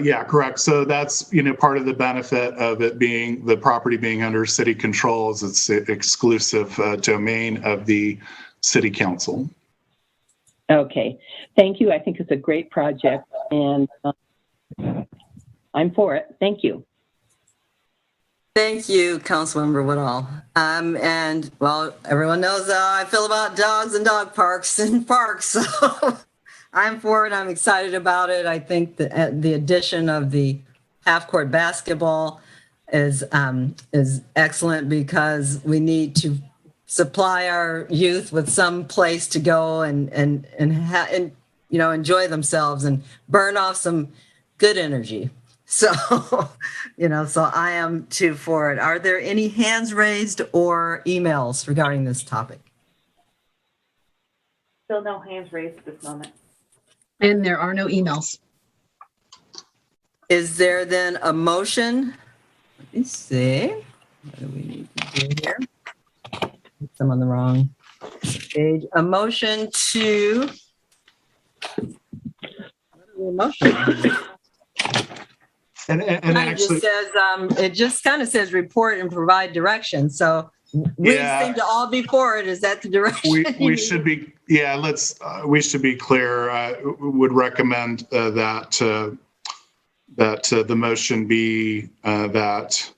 Yeah, correct. So that's, part of the benefit of it being, the property being under city control is it's exclusive domain of the city council. Okay, thank you. I think it's a great project and I'm for it. Thank you. Thank you, Councilmember Woodall. And well, everyone knows how I feel about dogs and dog parks and parks. So I'm for it. I'm excited about it. I think that the addition of the half-court basketball is excellent because we need to supply our youth with some place to go and enjoy themselves and burn off some good energy. So, so I am too for it. Are there any hands raised or emails regarding this topic? Still no hands raised at this moment. And there are no emails. Is there then a motion? Let me see. What do we need to do here? I'm on the wrong page. A motion to. Motion. And actually, it just kind of says report and provide direction. So we seem to all be for it. Is that the direction? we should be. Yeah, we should be clear. Would recommend that the motion be that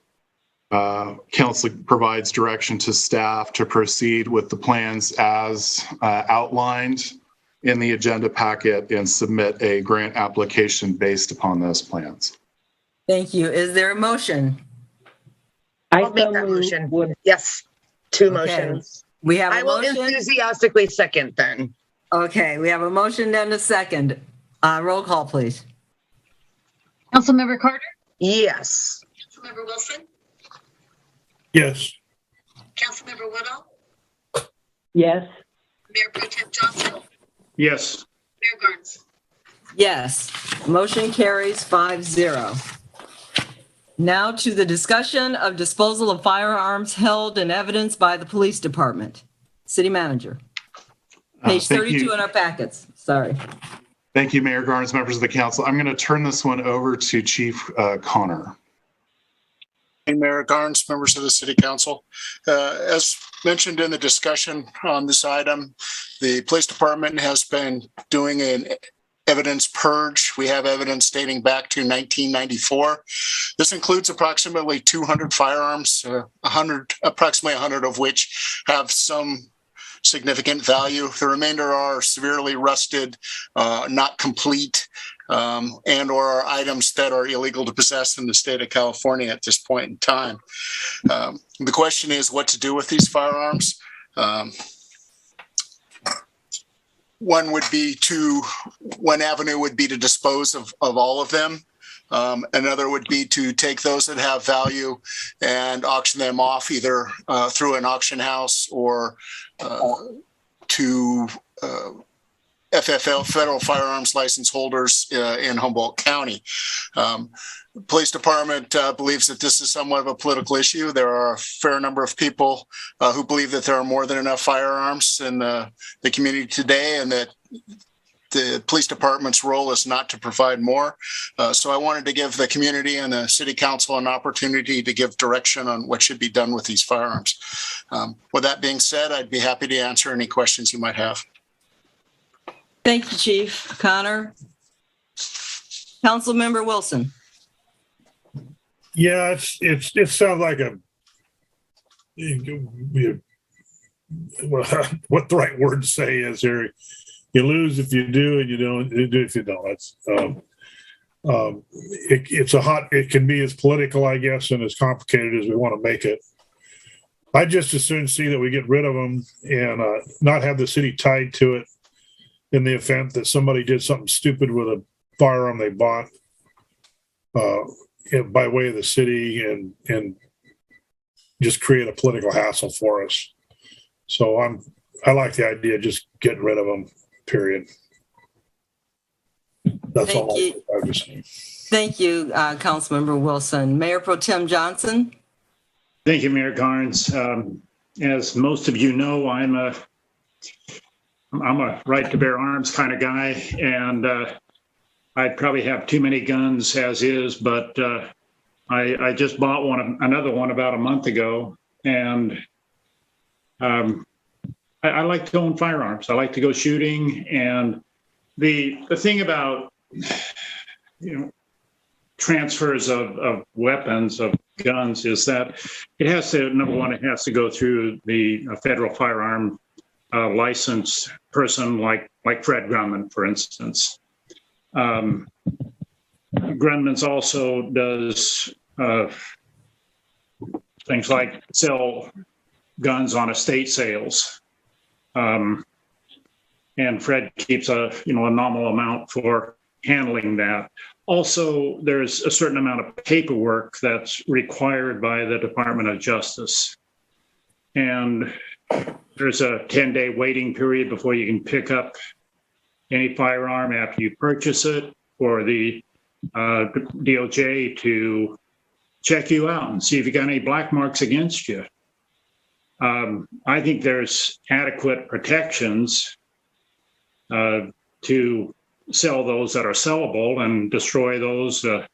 council provides direction to staff to proceed with the plans as outlined in the agenda packet and submit a grant application based upon those plans. Thank you. Is there a motion? I'll make that motion. Yes, two motions. We have I will enthusiastically second then. Okay, we have a motion and a second. Roll call, please. Councilmember Carter? Yes. Councilmember Wilson? Yes. Councilmember Woodall? Yes. Mayor Pro Tem Johnson? Yes. Mayor Garnes? Yes. Motion carries 5-0. Now to the discussion of disposal of firearms held in evidence by the police department. City manager. Page 32 in our packets. Sorry. Thank you, Mayor Garnes, members of the council. I'm going to turn this one over to Chief Connor. Hey, Mayor Garnes, members of the City Council. As mentioned in the discussion on this item, the police department has been doing an evidence purge. We have evidence dating back to 1994. This includes approximately 200 firearms, approximately 100 of which have some significant value. The remainder are severely rusted, not complete, and or are items that are illegal to possess in the state of California at this point in time. The question is what to do with these firearms. One avenue would be to dispose of all of them. Another would be to take those that have value and auction them off either through an auction house or to FFL, federal firearms license holders in Humboldt County. Police department believes that this is somewhat of a political issue. There are a fair number of people who believe that there are more than enough firearms in the community today and that the police department's role is not to provide more. So I wanted to give the community and the city council an opportunity to give direction on what should be done with these firearms. With that being said, I'd be happy to answer any questions you might have. Thank you, Chief Connor. Councilmember Wilson. Yeah, it sounds like what the right word to say is here. You lose if you do, and you don't. You do if you don't. That's it can be as political, I guess, and as complicated as we want to make it. I just as soon see that we get rid of them and not have the city tied to it in the event that somebody did something stupid with a firearm they bought by way of the city and just create a political hassle for us. So I like the idea of just getting rid of them. Period. That's all I was saying. Thank you, Councilmember Wilson. Mayor Pro Tem Johnson. Thank you, Mayor Garnes. As most of you know, I'm a right to bear arms kind of guy, and I probably have too many guns as is, but I just bought another one about a month ago, and I like to own firearms. I like to go shooting, and the thing about transfers of weapons, of guns, is that it has to, number one, it has to go through the federal firearm licensed person like Fred Grumman, for instance. Grumman's also does things like sell guns on estate sales. And Fred keeps a nominal amount for handling that. Also, there's a certain amount of paperwork that's required by the Department of Justice. And there's a 10-day waiting period before you can pick up any firearm after you purchase it, for the DOJ to check you out and see if you got any black marks against you. I think there's adequate protections to sell those that are sellable and destroy those that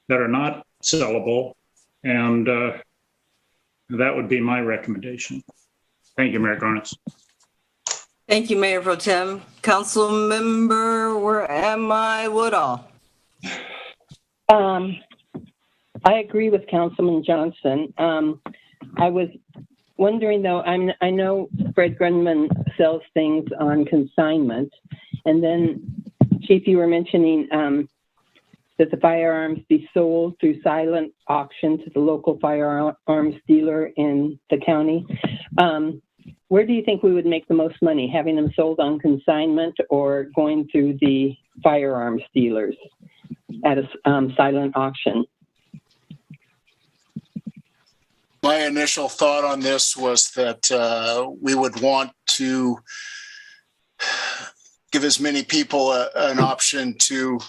are not sellable. And that would be my recommendation. Thank you, Mayor Garnes. Thank you, Mayor Pro Tem. Council Member, where am I? Woodall. I agree with Councilman Johnson. I was wondering, though, I know Fred Grumman sells things on consignment, and then, Chief, you were mentioning that the firearms be sold through silent auction to the local firearms dealer in the county. Where do you think we would make the most money, having them sold on consignment or going through the firearms dealers at a silent auction? My initial thought on this was that we would want to give as many people an option to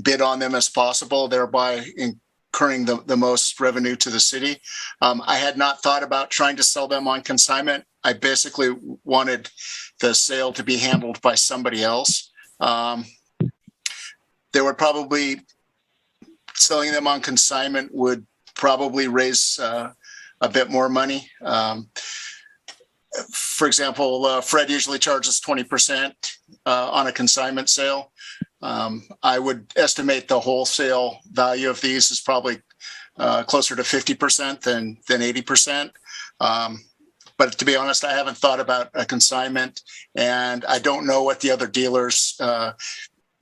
bid on them as possible, thereby incurring the most revenue to the city. I had not thought about trying to sell them on consignment. I basically wanted the sale to be handled by somebody else. There would probably, selling them on consignment would probably raise a bit more money. For example, Fred usually charges 20% on a consignment sale. I would estimate the wholesale value of these is probably closer to 50% than 80%. But to be honest, I haven't thought about a consignment, and I don't know what the other dealers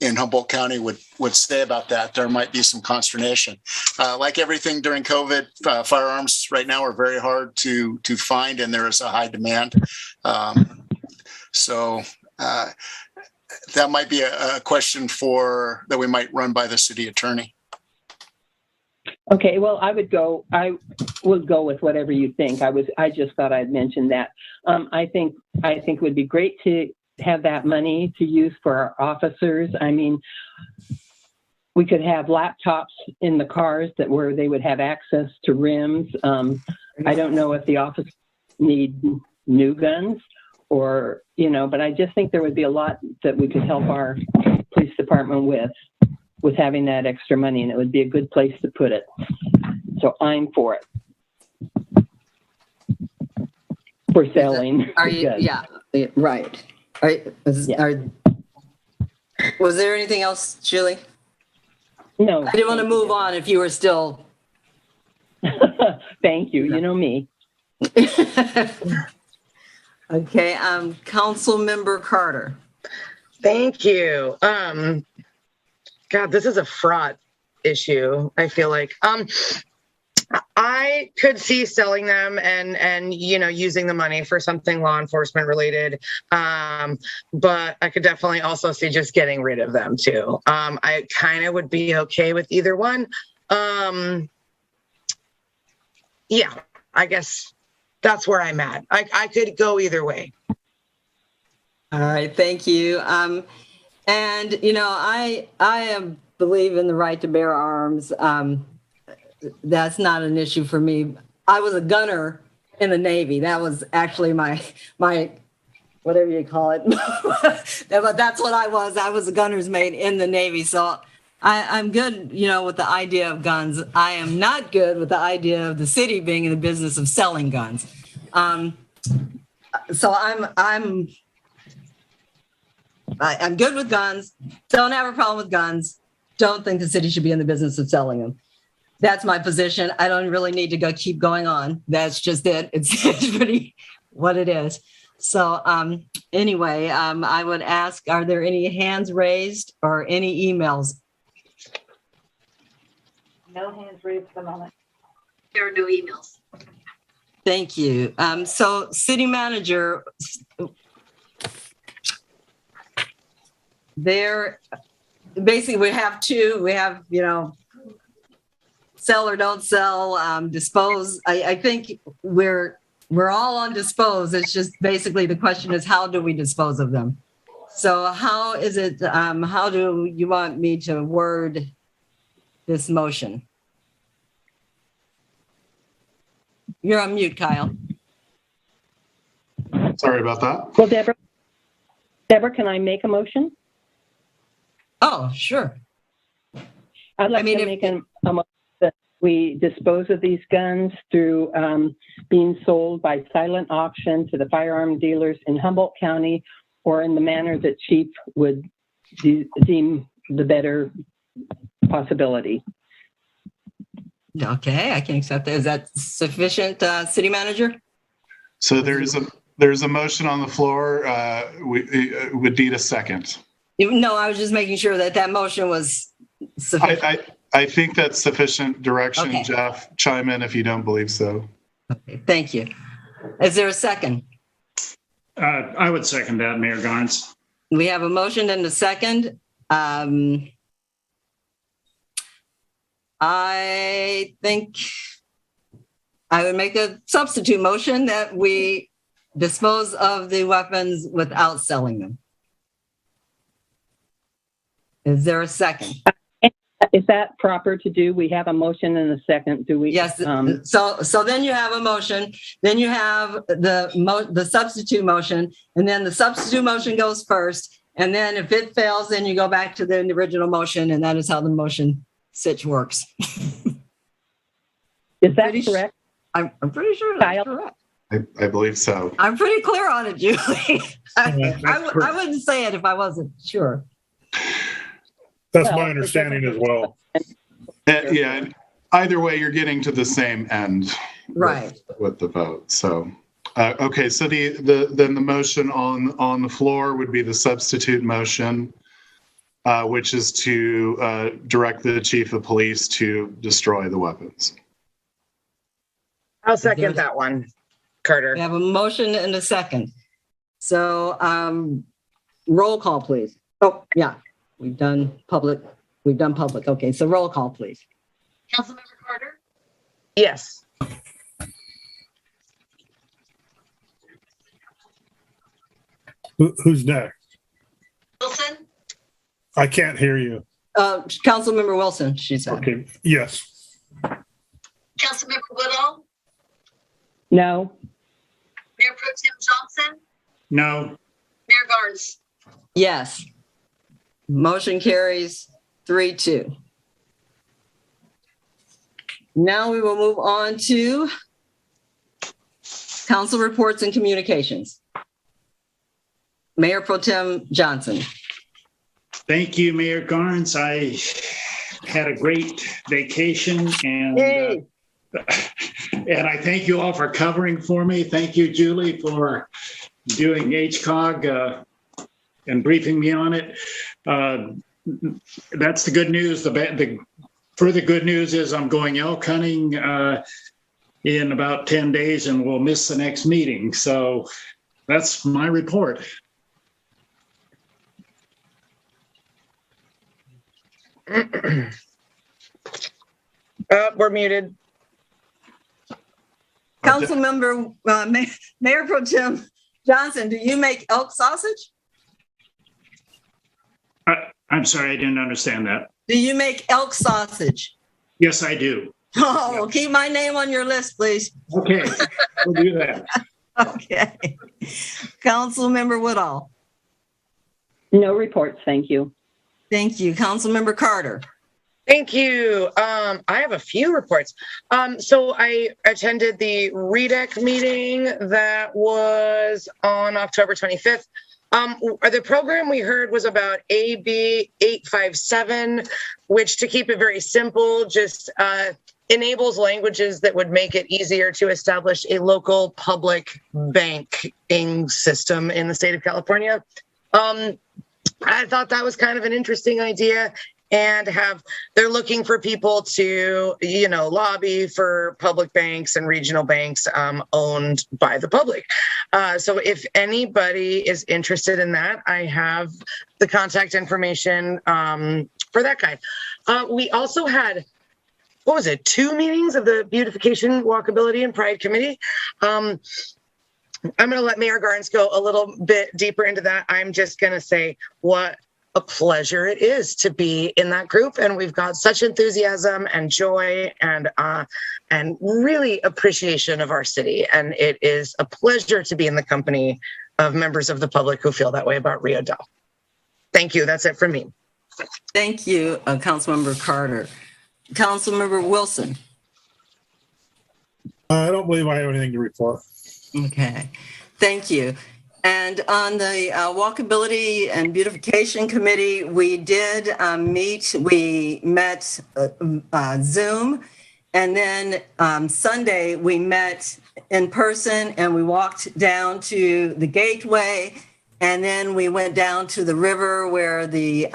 in Humboldt County would say about that. There might be some consternation. Like everything during COVID, firearms right now are very hard to find, and there is a high demand. So that might be a question that we might run by the city attorney. Okay, well, I would go with whatever you think. I just thought I'd mention that. I think it would be great to have that money to use for our officers. I mean, we could have laptops in the cars where they would have access to rims. I don't know if the officers need new guns or, but I just think there would be a lot that we could help our police department with having that extra money, and it would be a good place to put it. So I'm for it. For selling. Are you? Yeah, right. Was there anything else, Julie? No. I didn't want to move on if you were still. Thank you. You know me. Okay. Council Member Carter. Thank you. God, this is a fraught issue, I feel like. I could see selling them and using the money for something law enforcement related, but I could definitely also see just getting rid of them too. I kind of would be okay with either one. Yeah, I guess that's where I'm at. I could go either way. All right, thank you. And I believe in the right to bear arms. That's not an issue for me. I was a gunner in the Navy. That was actually my whatever you call it. That's what I was. I was a gunner's mate in the Navy. So I'm good, with the idea of guns. I am not good with the idea of the city being in the business of selling guns. So I'm good with guns. Don't have a problem with guns. Don't think the city should be in the business of selling them. that's my position. I don't really need to keep going on. That's just it. It's pretty what it is. So anyway, I would ask, are there any hands raised or any emails? No hands raised for the moment. There are no emails. Thank you. So city manager, there, basically we have two, we have, sell or don't sell, dispose. I think we're all on dispose. It's just basically the question is, how do we dispose of them? So how is it, how do you want me to word this motion? You're on mute, Kyle. Sorry about that. Well, Deborah, can I make a motion? Oh, sure. I'd like to make a motion that we dispose of these guns through being sold by silent auction to the firearm dealers in Humboldt County, or in the manner that Chief would deem the better possibility. Okay, I can accept that. Is that sufficient, city manager? So there's a motion on the floor. We would need a second. No, I was just making sure that motion was sufficient. I think that's sufficient direction. Okay. Jeff, chime in if you don't believe so. Okay, thank you. Is there a second? I would second that, Mayor Garnes. We have a motion and a second. I think I would make a substitute motion that we dispose of the weapons without selling them. Is there a second? Is that proper to do? We have a motion and a second. Do we? Yes. So then you have a motion, then you have the substitute motion, and then the substitute motion goes first. And then if it fails, then you go back to the original motion, and that is how the motion sitch works. Is that correct? I'm pretty sure that's correct. I believe so. I'm pretty clear on it, Julie. I wouldn't say it if I wasn't sure. That's my understanding as well. Yeah. Either way, you're getting to the same end. Right. With the vote. So, okay. So then the motion on the floor would be the substitute motion, which is to direct the chief of police to destroy the weapons. I'll second that one, Carter. We have a motion and a second. So roll call, please. Oh, yeah. We've done public. Okay, so roll call, please. Councilmember Carter? Yes. Who's next? Wilson? I can't hear you. Councilmember Wilson, she said. Okay, yes. Councilmember Woodall? No. Mayor Pro Tem Johnson? No. Mayor Garnes? Yes. Motion carries 3-2. Now we will move on to council reports and communications. Mayor Pro Tem Johnson. Thank you, Mayor Garnes. I had a great vacation, and and I thank you all for covering for me. Thank you, Julie, for doing HCOG and briefing me on it. That's the good news. The further good news is I'm going elk hunting in about 10 days, and we'll miss the next meeting. So that's my report. We're muted. Councilmember Mayor Pro Tem Johnson, do you make elk sausage? I'm sorry, I didn't understand that. Do you make elk sausage? Yes, I do. Oh, well, keep my name on your list, please. Okay, we'll do that. Okay. Councilmember Woodall. No reports, thank you. Thank you. Councilmember Carter. Thank you. I have a few reports. So I attended the REDEC meeting that was on October 25th. The program we heard was about AB 857, which, to keep it very simple, just enables languages that would make it easier to establish a local public banking system in the state of California. I thought that was kind of an interesting idea, and they're looking for people to, lobby for public banks and regional banks owned by the public. So if anybody is interested in that, I have the contact information for that guy. We also had, 2 meetings of the Beautification, Walkability, and Pride Committee. I'm going to let Mayor Garnes go a little bit deeper into that. I'm just going to say what a pleasure it is to be in that group. And we've got such enthusiasm and joy and really appreciation of our city. And it is a pleasure to be in the company of members of the public who feel that way about Rio Dell. Thank you. That's it from me. Thank you, Councilmember Carter. Councilmember Wilson. I don't believe I have anything to report. Okay, thank you. And on the Walkability and Beautification Committee, we did meet. We met Zoom, and then Sunday we met in person, and we walked down to the Gateway, and then we went down to the river where the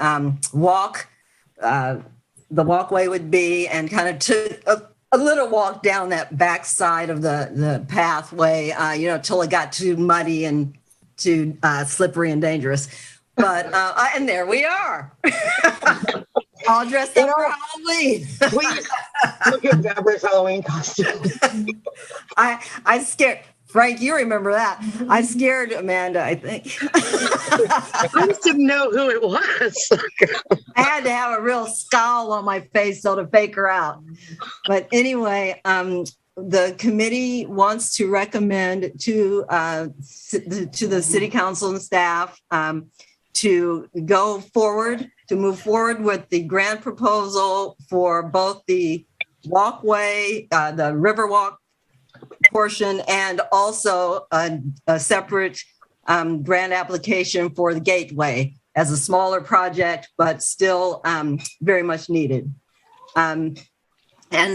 walkway would be, and kind of took a little walk down that back side of the pathway, till it got too muddy and too slippery and dangerous. But, and there we are. All dressed up for Halloween. Please look at Deborah's Halloween costume. I scared, Frank, you remember that. I scared Amanda, I think. I just didn't know who it was. I had to have a real scowl on my face so to fake her out. But anyway, the committee wants to recommend to the city council and staff to move forward with the grant proposal for both the walkway, the Riverwalk portion, and also a separate grant application for the Gateway as a smaller project, but still very much needed. And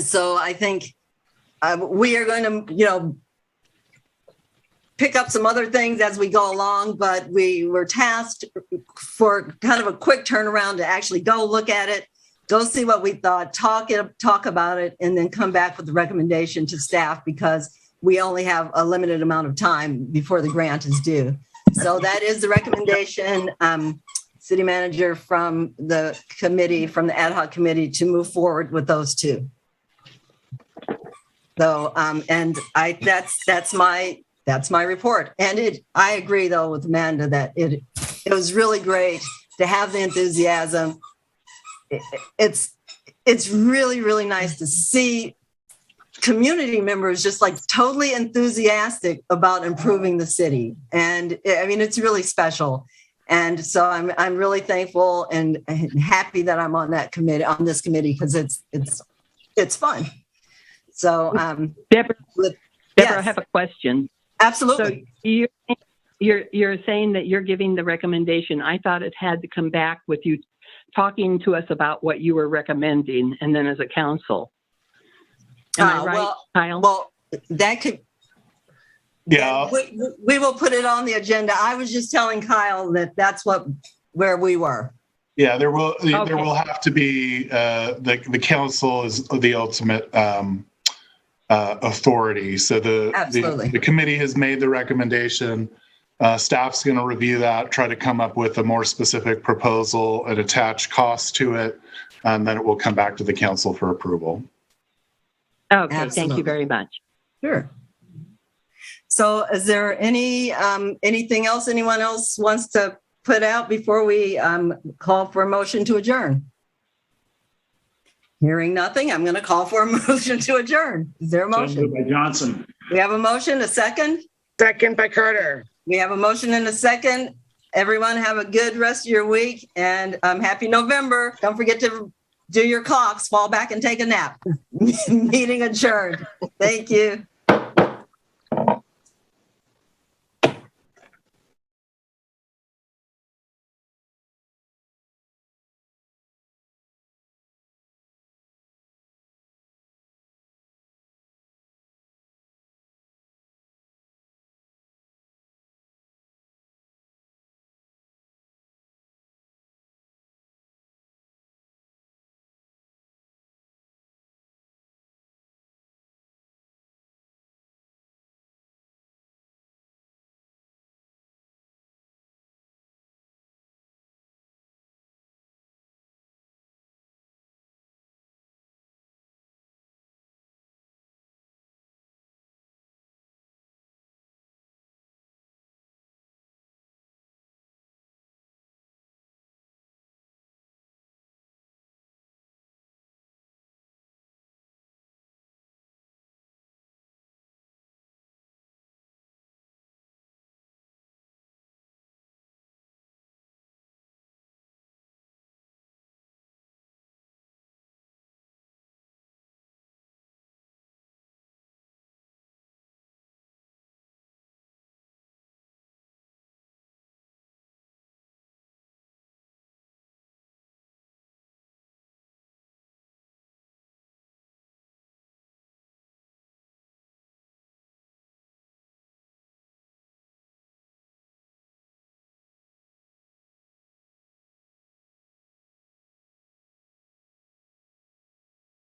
so I think we are going to, pick up some other things as we go along, but we were tasked for kind of a quick turnaround to actually go look at it, go see what we thought, talk about it, and then come back with the recommendation to staff, because we only have a limited amount of time before the grant is due. So that is the recommendation, city manager, from the committee, from the ad hoc committee, to move forward with those two. So, and that's my report. And I agree though with Amanda that it was really great to have the enthusiasm. It's really, really nice to see community members just like totally enthusiastic about improving the city. And I mean, it's really special. And so I'm really thankful and happy that I'm on this committee, because it's fun. So Deborah, yes. I have a question. Absolutely. So you're saying that you're giving the recommendation. I thought it had to come back with you talking to us about what you were recommending, and then as a council. Am I right, Kyle? Well, that could. Yeah. We will put it on the agenda. I was just telling Kyle that that's where we were. Yeah, there will have to be the council is the ultimate authority. So the committee has made the recommendation. Staff's going to review that, try to come up with a more specific proposal and attach costs to it, and then it will come back to the council for approval. Okay, Absolutely. Thank you very much. Sure. So is there anything else anyone else wants to put out before we call for a motion to adjourn? Hearing nothing, I'm going to call for a motion to adjourn. Is there a motion? So moved by Johnson. We have a motion, a second? Second by Carter. We have a motion and a second. Everyone have a good rest of your week, and happy November. Don't forget to do your clocks, fall back and take a nap. Meeting adjourned. Thank you.